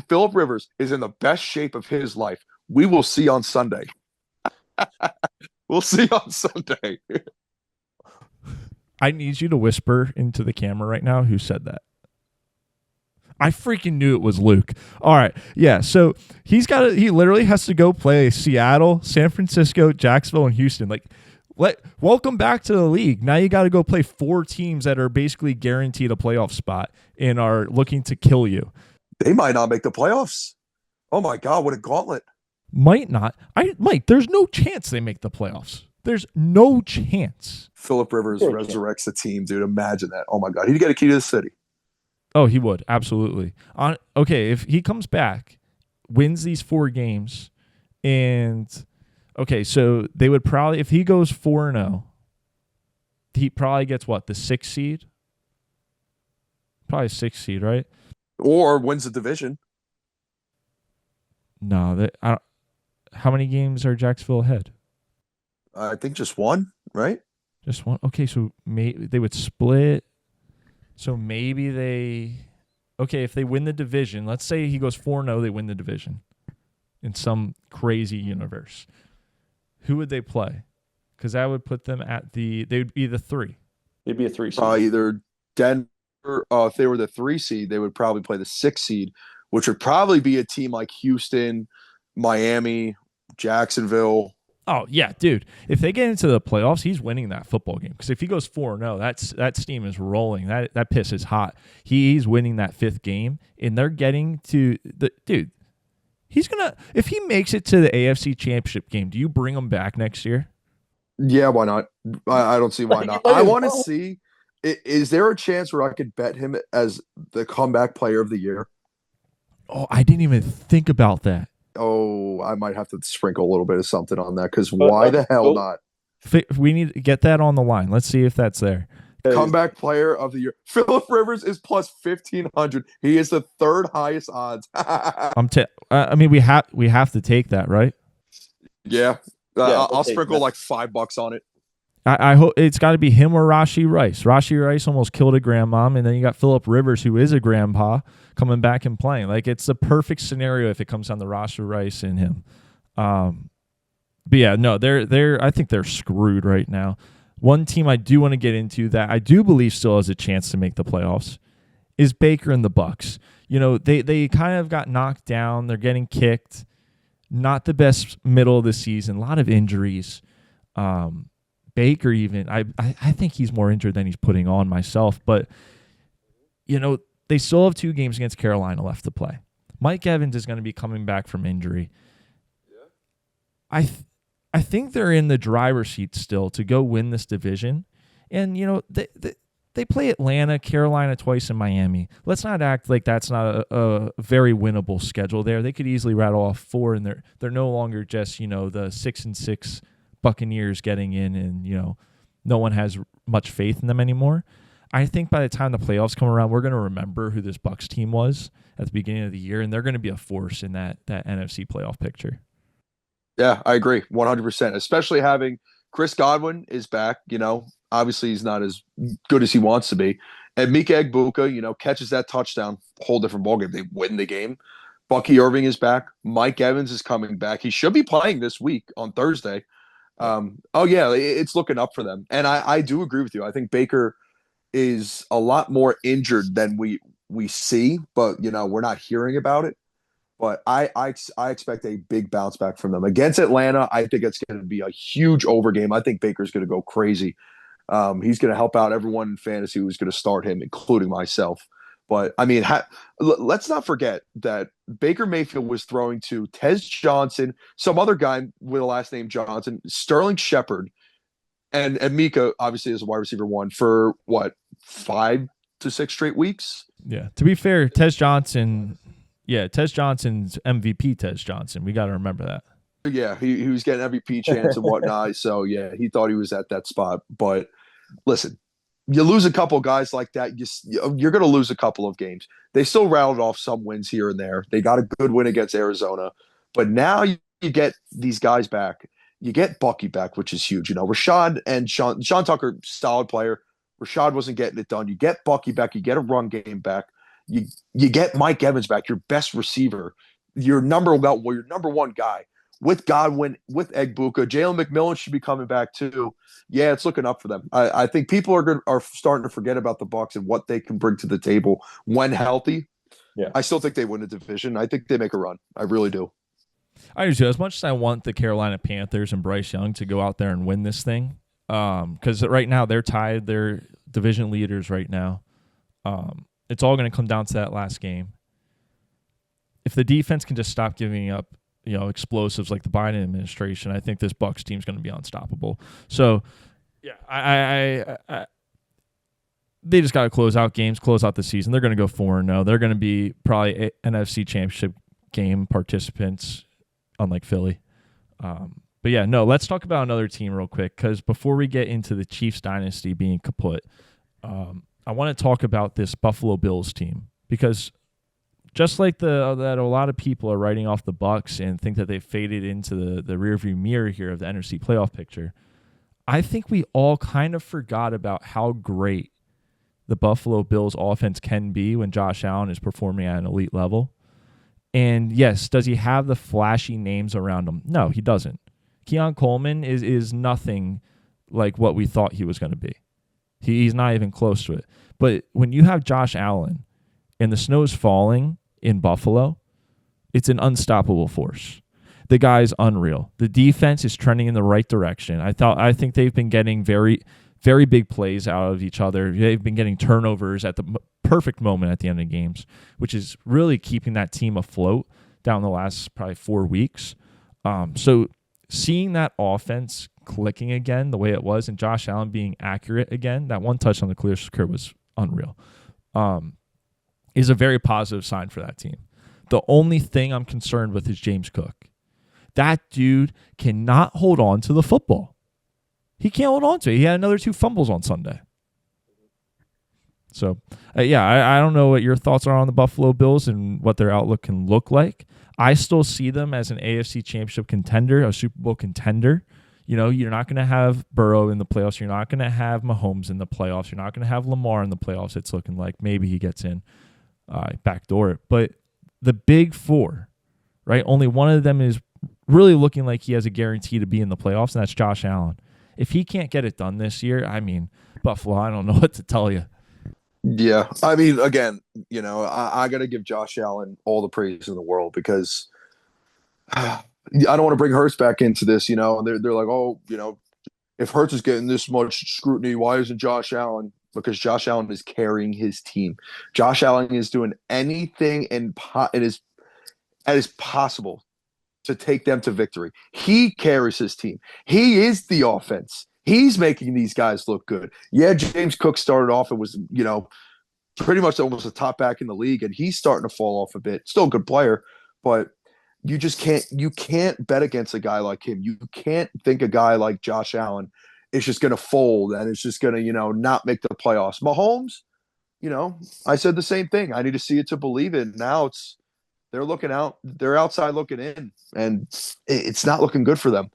Phillip Rivers is in the best shape of his life. We will see on Sunday. We'll see on Sunday. I need you to whisper into the camera right now who said that. I freaking knew it was Luke. All right. Yeah. So he literally has to go play Seattle, San Francisco, Jacksonville, and Houston. Like, welcome back to the league. Now you got to go play 4 teams that are basically guaranteed a playoff spot and are looking to kill you. They might not make the playoffs. Oh my God, what a gauntlet. Might not. Mike, there's no chance they make the playoffs. There's no chance. Phillip Rivers resurrects the team, dude. Imagine that. Oh my God. He'd get a key to the city. Oh, he would. Absolutely. Okay, if he comes back, wins these 4 games, and okay, so they would probably, if he goes 4-0, he probably gets what, the 6th seed? Probably 6th seed, right? Or wins the division. No, how many games are Jacksonville ahead? I think just 1, right? Just 1. Okay, so maybe they would split. So maybe if they win the division, let's say he goes 4-0, they win the division in some crazy universe. Who would they play? Because that would put them they would be the 3. They'd be a 3 seed. Either Denver, if they were the 3 seed, they would probably play the 6 seed, which would probably be a team like Houston, Miami, Jacksonville. Oh, yeah, dude. If they get into the playoffs, he's winning that football game. Because if he goes 4-0, that steam is rolling. That piss is hot. He's winning that 5th game, and they're getting to the dude. He's gonna if he makes it to the AFC Championship game. Do you bring him back next year? Yeah, why not? I don't see why not. I want to see. Is there a chance where I could bet him as the comeback player of the year? Oh, I didn't even think about that. Oh, I might have to sprinkle a little bit of something on that because why the hell not? We need to get that on the line. Let's see if that's there. Comeback player of the year. Phillip Rivers is plus 1,500. He is the 3rd highest odds. I mean, we have to take that, right? Yeah. I'll sprinkle like $5 on it. I hope it's got to be him or Rashee Rice. Rashee Rice almost killed a grandmom, and then you got Phillip Rivers, who is a grandpa, coming back and playing. Like, it's the perfect scenario if it comes down to Rashee Rice and him. But yeah, no, I think they're screwed right now. One team I do want to get into that I do believe still has a chance to make the playoffs is Baker and the Bucs. You know, they kind of got knocked down. They're getting kicked. Not the best middle of the season. A lot of injuries. Baker even, I think he's more injured than he's putting on myself. But, you know, they still have 2 games against Carolina left to play. Mike Evans is going to be coming back from injury. Yeah. I think they're in the driver's seat still to go win this division. And, you know, they play Atlanta, Carolina twice, and Miami. Let's not act like that's not a very winnable schedule there. They could easily rattle off 4, and they're no longer just, you know, the 6-6 Buccaneers getting in and, you know, no one has much faith in them anymore. I think by the time the playoffs come around, we're going to remember who this Bucs team was at the beginning of the year, and they're going to be a force in that NFC playoff picture. Yeah, I agree 100%, especially having Chris Godwin is back. You know, obviously he's not as good as he wants to be. And Mika Egbuka, you know, catches that touchdown, whole different ballgame. They win the game. Bucky Irving is back. Mike Evans is coming back. He should be playing this week on Thursday. It's looking up for them. And I do agree with you. I think Baker is a lot more injured than we see, but, you know, we're not hearing about it. But I expect a big bounce back from them. Against Atlanta, I think it's going to be a huge over game. I think Baker's going to go crazy. He's going to help out everyone in fantasy who's going to start him, including myself. But, I mean, let's not forget that Baker Mayfield was throwing to Tez Johnson, some other guy with a last name Johnson, Sterling Shepard, and Mika, obviously, is a wide receiver 1 for, 5 to 6 straight weeks? Yeah. To be fair, Tez Johnson's MVP Tez Johnson. We got to remember that. Yeah, he was getting MVP chance and whatnot. So, yeah, he thought he was at that spot. But, listen. You lose a couple guys like that, you're going to lose a couple of games. They still rattled off some wins here and there. They got a good win against Arizona. But now you get these guys back. You get Bucky back, which is huge. You know, Rashad and Sean Tucker, solid player. Rashad wasn't getting it done. You get Bucky back. You get a run game back. You get Mike Evans back, your best receiver, your number 1 guy. With Godwin, with Egbuka, Jalen McMillan should be coming back too. Yeah, it's looking up for them. I think people are starting to forget about the Bucs and what they can bring to the table when healthy. Yeah, I still think they win the division. I think they make a run. I really do. I do too. As much as I want the Carolina Panthers and Bryce Young to go out there and win this thing, because right now they're tied. They're division leaders right now. It's all going to come down to that last game. If the defense can just stop giving up, you know, explosives like the Biden administration, I think this Bucs team's going to be unstoppable. So, yeah, I they just got to close out games, close out the season. They're going to go 4-0. They're going to be probably NFC Championship game participants, unlike Philly. But yeah, no, let's talk about another team real quick, because before we get into the Chiefs dynasty being kaput, I want to talk about this Buffalo Bills team, because just like that a lot of people are writing off the Bucs and think that they've faded into the rearview mirror here of the NFC playoff picture, I think we all kind of forgot about how great the Buffalo Bills offense can be when Josh Allen is performing at an elite level. And yes, does he have the flashy names around him? No, he doesn't. Keon Coleman is nothing like what we thought he was going to be. He's not even close to it. But when you have Josh Allen and the snow's falling in Buffalo, it's an unstoppable force. The guy's unreal. The defense is trending in the right direction. I think they've been getting very, very big plays out of each other. They've been getting turnovers at the perfect moment at the end of games, which is really keeping that team afloat down the last probably 4 weeks. So seeing that offense clicking again the way it was, and Josh Allen being accurate again, that one touch on the clear curve was unreal, is a very positive sign for that team. The only thing I'm concerned with is James Cook. That dude cannot hold on to the football. He can't hold on to it. He had another 2 fumbles on Sunday. So, I don't know what your thoughts are on the Buffalo Bills and what their outlook can look like. I still see them as an AFC Championship contender, a Super Bowl contender. You know, you're not going to have Burrow in the playoffs. You're not going to have Mahomes in the playoffs. You're not going to have Lamar in the playoffs. It's looking like maybe he gets in backdoor it. But the big 4, right? Only one of them is really looking like he has a guarantee to be in the playoffs, and that's Josh Allen. If he can't get it done this year, I mean, Buffalo, I don't know what to tell you. Yeah. I mean, again, you know, I got to give Josh Allen all the praise in the world because I don't want to bring Hurts back into this, you know. They're like, oh, you know, if Hurts is getting this much scrutiny, why isn't Josh Allen? Because Josh Allen is carrying his team. Josh Allen is doing anything it is possible to take them to victory. He carries his team. He is the offense. He's making these guys look good. Yeah, James Cook started off and was, you know, pretty much almost a top back in the league, and he's starting to fall off a bit. Still a good player, but you can't bet against a guy like him. You can't think a guy like Josh Allen is just going to fold and it's just going to, you know, not make the playoffs. Mahomes, you know, I said the same thing. I need to see it to believe it. Now they're looking out. They're outside looking in, and it's not looking good for them.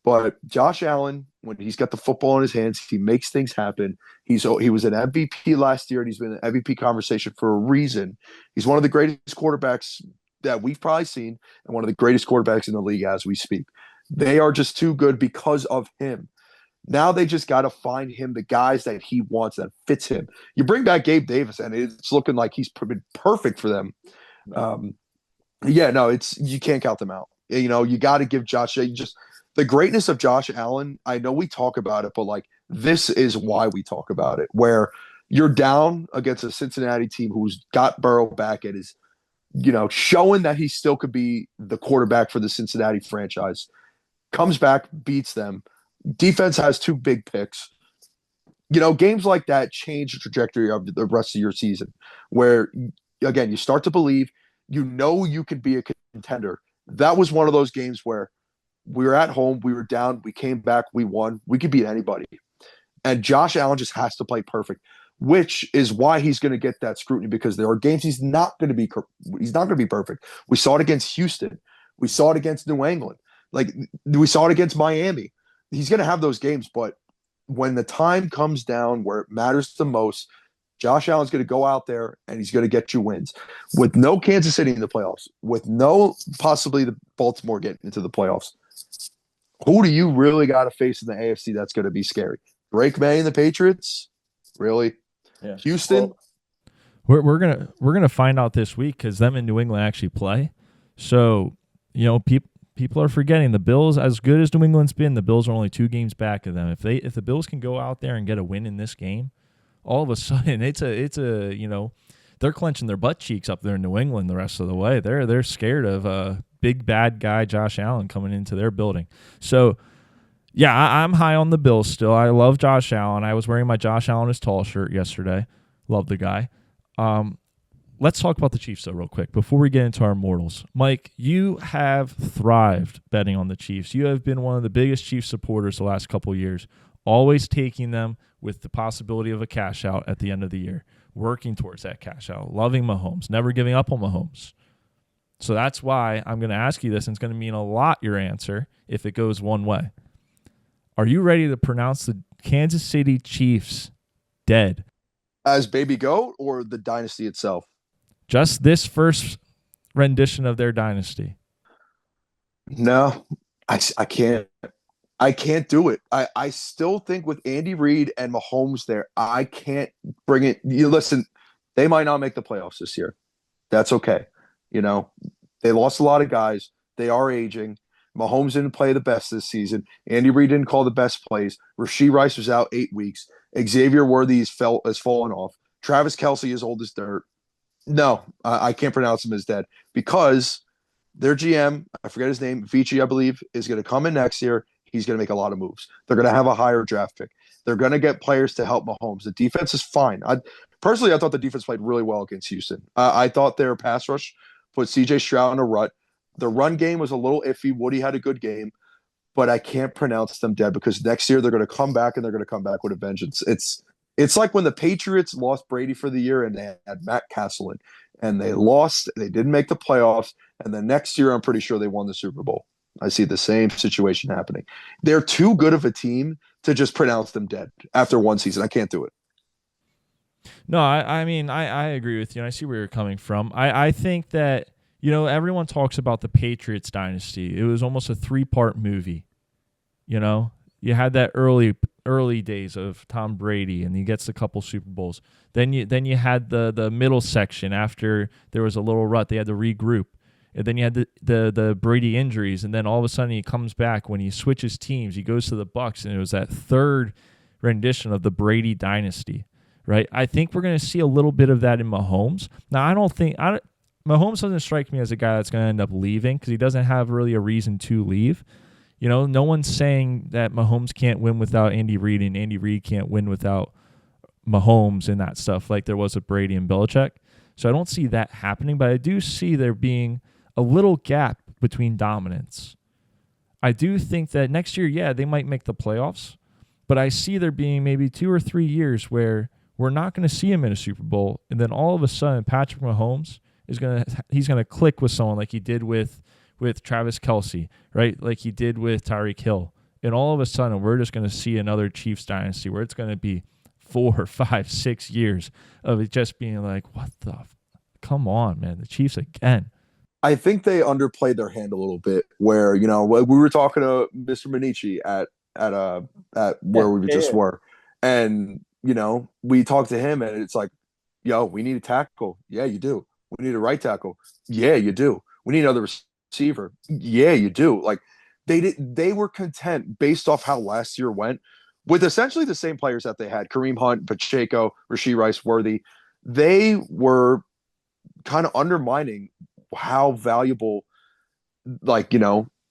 But Josh Allen, when he's got the football in his hands, he makes things happen. He was an MVP last year, and he's been an MVP conversation for a reason. He's one of the greatest quarterbacks that we've probably seen, and one of the greatest quarterbacks in the league as we speak. They are just too good because of him. Now they just got to find him the guys that he wants that fits him. You bring back Gabe Davis, and it's looking like he's been perfect for them. You can't count them out. You know, you got to give Josh the greatness of Josh Allen. I know we talk about it, but like this is why we talk about it. Where you're down against a Cincinnati team who's got Burrow back and is, you know, showing that he still could be the quarterback for the Cincinnati franchise. Comes back, beats them. Defense has 2 big picks. You know, games like that change the trajectory of the rest of your season. Where again, you start to believe. You know you could be a contender. That was one of those games where we were at home, we were down, we came back, we won. We could beat anybody. And Josh Allen just has to play perfect, which is why he's going to get that scrutiny because there are games he's not going to be perfect. We saw it against Houston. We saw it against New England. Like we saw it against Miami. He's going to have those games, but when the time comes down where it matters the most, Josh Allen's going to go out there and he's going to get you wins. With no Kansas City in the playoffs, with no possibly the Baltimore getting into the playoffs, who do you really got to face in the AFC that's going to be scary? Drake May and the Patriots? Really? Yeah. Houston? Well, we're gonna find out this week because them in New England actually play. So, you know, people are forgetting the Bills, as good as New England's been, the Bills are only 2 games back of them. If the Bills can go out there and get a win in this game, all of a sudden it's a you know, they're clenching their butt cheeks up there in New England the rest of the way. They're scared of big bad guy Josh Allen coming into their building. So yeah, I'm high on the Bills still. I love Josh Allen. I was wearing my Josh Allen is tall shirt yesterday. Love the guy. Let's talk about the Chiefs though real quick before we get into our mortals. Mike, you have thrived betting on the Chiefs. You have been one of the biggest Chiefs supporters the last couple of years, always taking them with the possibility of a cash out at the end of the year, working towards that cash out, loving Mahomes, never giving up on Mahomes. So that's why I'm going to ask you this, and it's going to mean a lot, your answer, if it goes one way. Are you ready to pronounce the Kansas City Chiefs dead? As Baby Goat or the dynasty itself? Just this first rendition of their dynasty. No, I can't. I can't do it. I still think with Andy Reid and Mahomes there, I can't bring it. You listen, they might not make the playoffs this year. That's okay. You know, they lost a lot of guys. They are aging. Mahomes didn't play the best this season. Andy Reid didn't call the best plays. Rashee Rice was out 8 weeks. Xavier Worthy has fallen off. Travis Kelce is old as dirt. No, I can't pronounce him as dead because their GM, I forget his name, Vici, I believe, is going to come in next year. He's going to make a lot of moves. They're going to have a higher draft pick. They're going to get players to help Mahomes. The defense is fine. Personally, I thought the defense played really well against Houston. I thought their pass rush put C.J. Stroud in a rut. The run game was a little iffy. Woody had a good game, but I can't pronounce them dead because next year they're going to come back and they're going to come back with a vengeance. It's like when the Patriots lost Brady for the year and they had Matt Castle in, and they lost. They didn't make the playoffs, and then next year I'm pretty sure they won the Super Bowl. I see the same situation happening. They're too good of a team to just pronounce them dead after one season. I can't do it. No, I mean, I agree with you, and I see where you're coming from. I think that, everyone talks about the Patriots dynasty. It was almost a 3-part movie. You had that early days of Tom Brady, and he gets a couple Super Bowls. Then you had the middle section after there was a little rut. They had to regroup. And then you had the Brady injuries, and then all of a sudden he comes back when he switches teams. He goes to the Bucs, and it was that third rendition of the Brady dynasty, right? I think we're going to see a little bit of that in Mahomes. Now, Mahomes doesn't strike me as a guy that's going to end up leaving because he doesn't have really a reason to leave. No one's saying that Mahomes can't win without Andy Reid and Andy Reid can't win without Mahomes and that stuff like there was with Brady and Belichick. So I don't see that happening, but I do see there being a little gap between dominance. I do think that next year, they might make the playoffs, but I see there being maybe 2 or 3 years where we're not going to see him in a Super Bowl, and then all of a sudden Patrick Mahomes he's gonna click with someone like he did with Travis Kelce, right? Like he did with Tyreek Hill. And all of a sudden, we're just going to see another Chiefs dynasty where it's going to be 4, 5, 6 years of it just being like, what the come on, man, the Chiefs again. I think they underplayed their hand a little bit where, we were talking to Mr. Manici at where we just were. And, we talked to him and it's like, yo, we need a tackle. Yeah, you do. We need a right tackle. Yeah, you do. We need another receiver. Yeah, you do. Like they were content based off how last year went with essentially the same players that they had. Kareem Hunt, Pacheco, Rashee Rice, Worthy. They were kind of undermining how valuable,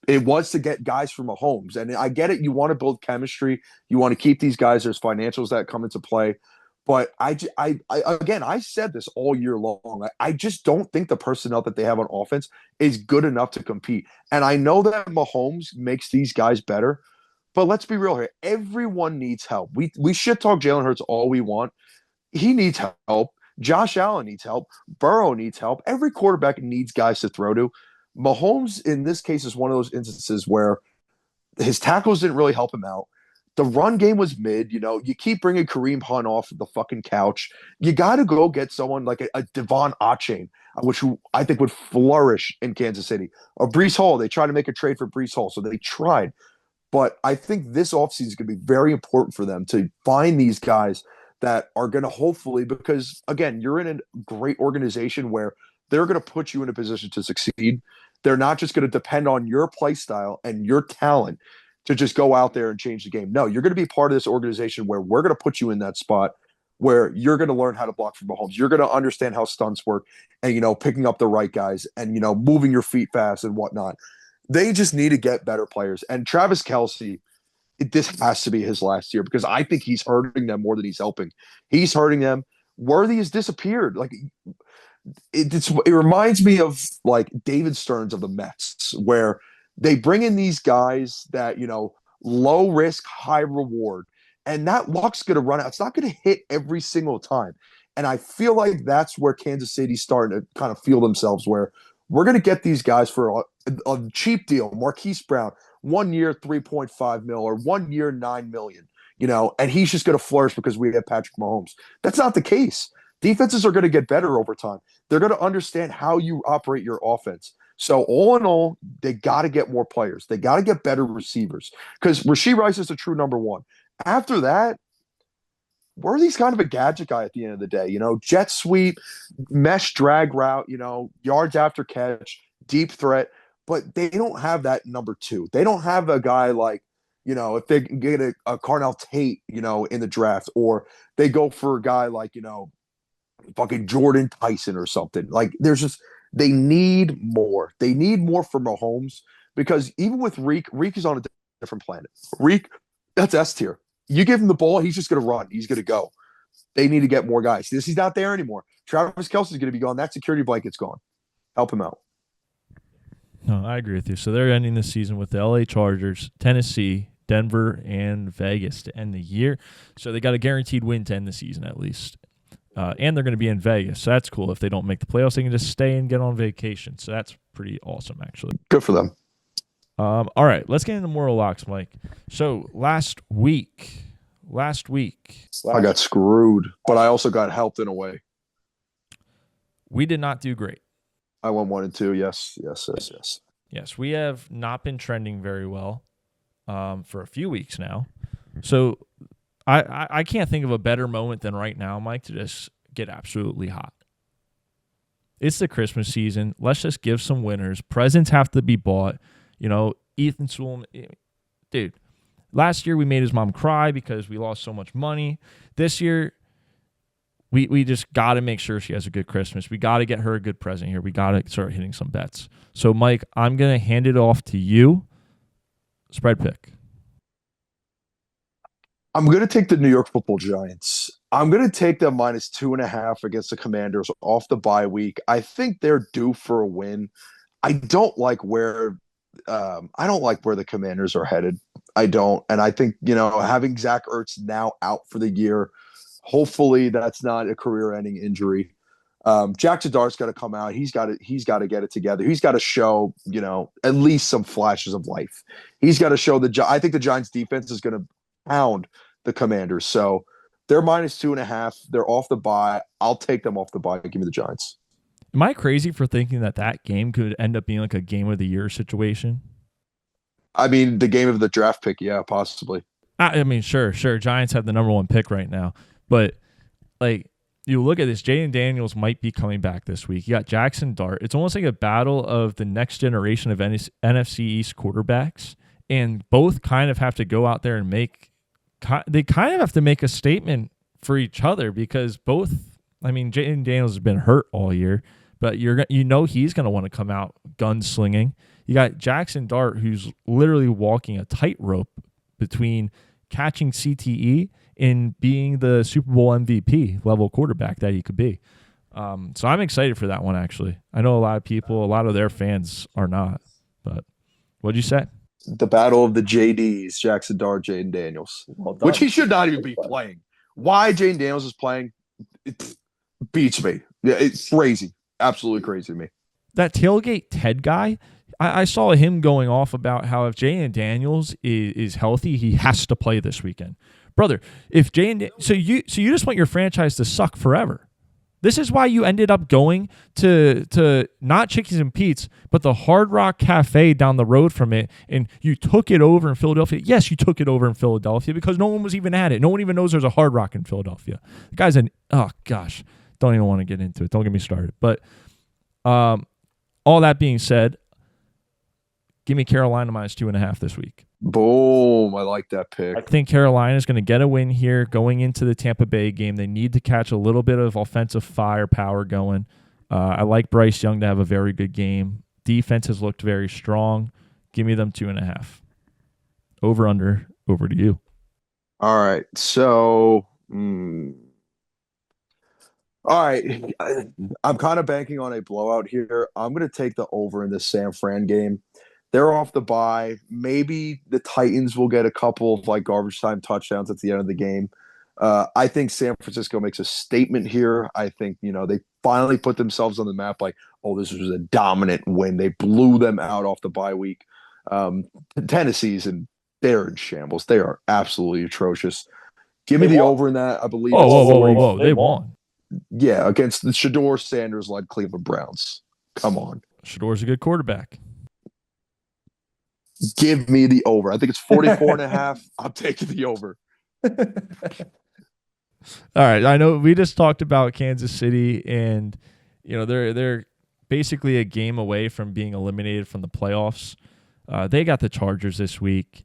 it was to get guys from Mahomes. And I get it. You want to build chemistry. You want to keep these guys. There's financials that come into play. But I said this all year long. I just don't think the personnel that they have on offense is good enough to compete. And I know that Mahomes makes these guys better, but let's be real here. Everyone needs help. We shit talk Jalen Hurts all we want. He needs help. Josh Allen needs help. Burrow needs help. Every quarterback needs guys to throw to. Mahomes, in this case, is one of those instances where his tackles didn't really help him out. The run game was mid. You keep bringing Kareem Hunt off the fucking couch. You got to go get someone like a Devon Achane, which I think would flourish in Kansas City. Or Breece Hall. They tried to make a trade for Breece Hall, so they tried. But I think this offseason is going to be very important for them to find these guys that are going to hopefully, because, again, you're in a great organization where they're going to put you in a position to succeed. They're not just going to depend on your play style and your talent to just go out there and change the game. No, you're going to be part of this organization where we're going to put you in that spot where you're going to learn how to block for Mahomes. You're going to understand how stunts work and, picking up the right guys and, moving your feet fast and whatnot. They just need to get better players. And Travis Kelce, this has to be his last year because I think he's hurting them more than he's helping. He's hurting them. Worthy has disappeared. Like it reminds me of like David Stearns of the Mets, where they bring in these guys that, low risk, high reward, and that luck's going to run out. It's not going to hit every single time. And I feel like that's where Kansas City's starting to kind of feel themselves, where we're going to get these guys for a cheap deal. Marquise Brown, 1 year, 3.5 mil, or 1 year, 9 million, and he's just going to flourish because we have Patrick Mahomes. That's not the case. Defenses are going to get better over time. They're going to understand how you operate your offense. So all in all, they got to get more players. They got to get better receivers because Rashee Rice is a true number one. After that, Worthy's kind of a gadget guy at the end of the day. Jet sweep, mesh drag route, yards after catch, deep threat. but they don't have that number two. They don't have a guy like, if they get a Carnell Tate, in the draft, or they go for a guy like, fucking Jordan Tyson or something. Like they need more. They need more from Mahomes because even with Reek is on a different planet. Reek, that's S tier. You give him the ball, he's just going to run. He's going to go. They need to get more guys. He's not there anymore. Travis Kelce's going to be gone. That security blanket's gone. Help him out. No, I agree with you. So they're ending the season with the LA Chargers, Tennessee, Denver, and Vegas to end the year. So they got a guaranteed win to end the season at least. And they're going to be in Vegas. So that's cool. If they don't make the playoffs, they can just stay and get on vacation. So that's pretty awesome, actually. Good for them. All right, let's get into moral locks, Mike. So last week, I got screwed, but I also got helped in a way. We did not do great. I went 1-2. Yes. Yes, we have not been trending very well for a few weeks now. So I can't think of a better moment than right now, Mike, to just get absolutely hot. It's the Christmas season. Let's just give some winners. Presents have to be bought. Ethan Sewell, dude, last year we made his mom cry because we lost so much money. This year, we just got to make sure she has a good Christmas. We got to get her a good present here. We got to start hitting some bets. So, Mike, I'm going to hand it off to you. Spread pick. I'm going to take the New York Football Giants. I'm going to take them -2.5 against the Commanders off the bye week. I think they're due for a win. I don't like where the Commanders are headed. I don't. And I think, having Zach Ertz now out for the year, hopefully that's not a career-ending injury. Jackson Dart's got to come out. He's got to get it together. He's got to show, at least some flashes of life. He's got to show I think the Giants defense is going to pound the Commanders. So they're -2.5. They're off the bye. I'll take them off the bye. Give me the Giants. Am I crazy for thinking that game could end up being like a game of the year situation? I mean, the game of the draft pick, yeah, possibly. I mean, sure. Giants have the number one pick right now. But, you look at this, Jaden Daniels might be coming back this week. You got Jackson Dart. It's almost like a battle of the next generation of NFC East quarterbacks. And both kind of have to go out there and they kind of have to make a statement for each other because Jaden Daniels has been hurt all year, but he's going to want to come out gunslinging. You got Jackson Dart, who's literally walking a tightrope between catching CTE and being the Super Bowl MVP level quarterback that he could be. So I'm excited for that one, actually. I know a lot of their fans are not, but what'd you say? The battle of the JDs, Jackson Dart, Jaden Daniels, which he should not even be playing. Why Jaden Daniels is playing, it beats me. Yeah, it's crazy. Absolutely crazy to me. That tailgate Ted guy, I saw him going off about how if Jaden Daniels is healthy, he has to play this weekend. Brother, so you just want your franchise to suck forever. This is why you ended up going to not Chickies and Pete's, but the Hard Rock Cafe down the road from it, and you took it over in Philadelphia. Yes, you took it over in Philadelphia because no one was even at it. No one even knows there's a Hard Rock in Philadelphia. The guy's oh gosh, don't even want to get into it. Don't get me started. But all that being said, give me Carolina -2.5 this week. Boom. I like that pick. I think Carolina is going to get a win here going into the Tampa Bay game. They need to catch a little bit of offensive firepower going. I like Bryce Young to have a very good game. Defense has looked very strong. Give me them 2.5. Over to you. All right. So, all right. I'm kind of banking on a blowout here. I'm going to take the over in this San Fran game. They're off the bye. Maybe the Titans will get a couple of garbage time touchdowns at the end of the game. I think San Francisco makes a statement here. I think, they finally put themselves on the map this was a dominant win. They blew them out off the bye week. Tennessee's they're in shambles. They are absolutely atrocious. Give me the over in that. I believe. Whoa. They won. Yeah, against the Shador Sanders-led Cleveland Browns. Come on. Shador's a good quarterback. Give me the over. I think it's 44.5. I'm taking the over. All right. I know we just talked about Kansas City and, they're basically a game away from being eliminated from the playoffs. They got the Chargers this week.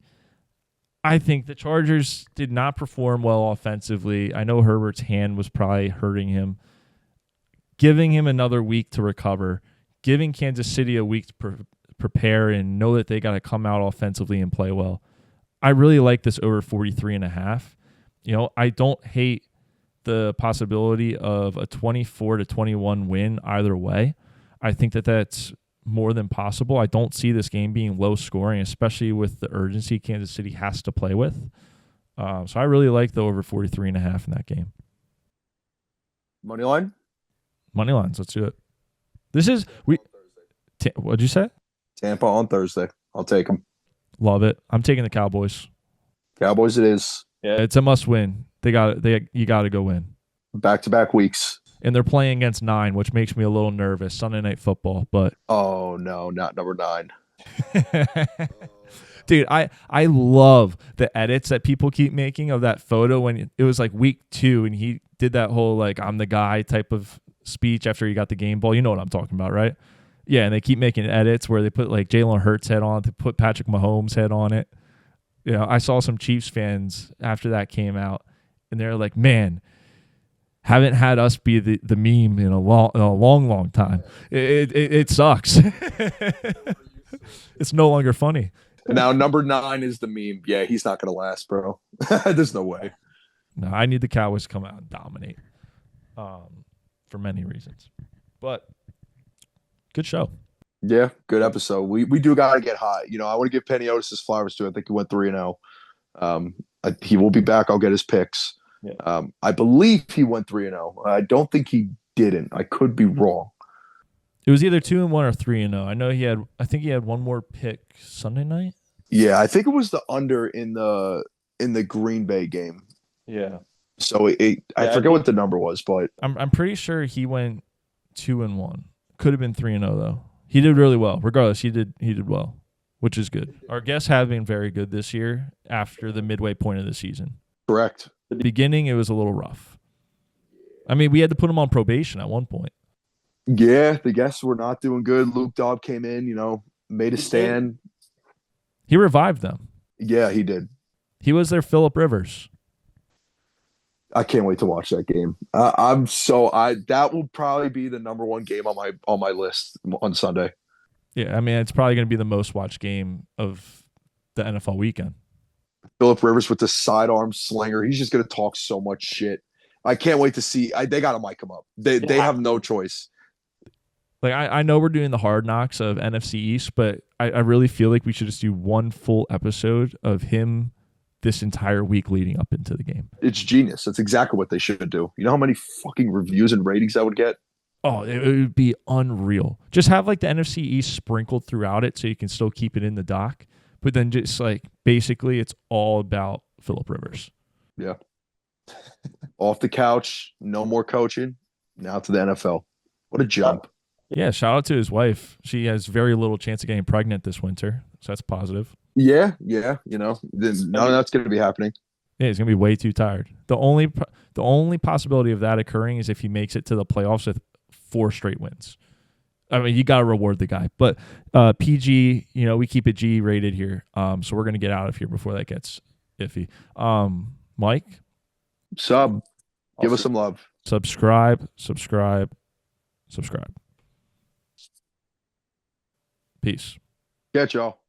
I think the Chargers did not perform well offensively. I know Herbert's hand was probably hurting him. Giving him another week to recover, giving Kansas City a week to prepare and know that they got to come out offensively and play well. I really like this over 43.5. I don't hate the possibility of a 24-21 win either way. I think that that's more than possible. I don't see this game being low scoring, especially with the urgency Kansas City has to play with. So I really like the over 43.5 in that game. Money line? Money lines. Let's do it. What'd you say? Tampa on Thursday. I'll take them. Love it. I'm taking the Cowboys. Cowboys it is. Yeah, it's a must win. You got to go win. Back-to-back weeks. And they're playing against 9, which makes me a little nervous. Sunday Night Football, but oh no, not number 9. Dude, I love the edits that people keep making of that photo when it was like week 2 and he did that whole like I'm the guy type of speech after he got the game ball. You know what I'm talking about, right? Yeah, and they keep making edits where they put like Jalen Hurts head on, they put Patrick Mahomes head on it. I saw some Chiefs fans after that came out, and they're like, "Man, haven't had us be the meme in a long time. It sucks. It's no longer funny." Now number 9 is the meme. Yeah, he's not gonna last, bro. There's no way. No, I need the Cowboys to come out and dominate, for many reasons. But good show. Yeah, good episode. We do gotta get hot. I want to give Penny Otis his flowers too. I think he went 3-0. He will be back. I'll get his picks. Yeah. I believe he went 3-0. I don't think he didn't. I could be wrong. It was either 2-1 or 3-0. I know I think he had one more pick Sunday night. Yeah, I think it was the under in the Green Bay game. Yeah. So I forget what the number was, but I'm pretty sure he went 2-1. Could have been 3-0 though. He did really well. Regardless, he did well, which is good. Our guests have been very good this year after the midway point of the season. Correct. The beginning, it was a little rough. I mean, we had to put him on probation at one point. Yeah, the guests were not doing good. Luke Dobb came in, made a stand. He revived them. Yeah, he did. He was their Phillip Rivers. I can't wait to watch that game. That will probably be the number 1 game on my list on Sunday. Yeah, I mean, it's probably going to be the most watched game of the NFL weekend. Phillip Rivers with the sidearm slinger. He's just going to talk so much shit. I can't wait to see. They got to mic him up. They have no choice. Like I know we're doing the hard knocks of NFC East, but I really feel like we should just do one full episode of him this entire week leading up into the game. It's genius. That's exactly what they should do. You know how many fucking reviews and ratings I would get? Oh, it would be unreal. Just have like the NFC East sprinkled throughout it so you can still keep it in the doc. But then just like basically it's all about Phillip Rivers. Yeah. Off the couch, no more coaching. Now to the NFL. What a jump. Yeah, shout out to his wife. She has very little chance of getting pregnant this winter. So that's positive. Yeah. None of that's going to be happening. Yeah, he's going to be way too tired. The only possibility of that occurring is if he makes it to the playoffs with 4 straight wins. I mean, you got to reward the guy. But PG, we keep it G rated here. So we're going to get out of here before that gets iffy. Mike? Give us some love. Subscribe. Peace. Catch y'all.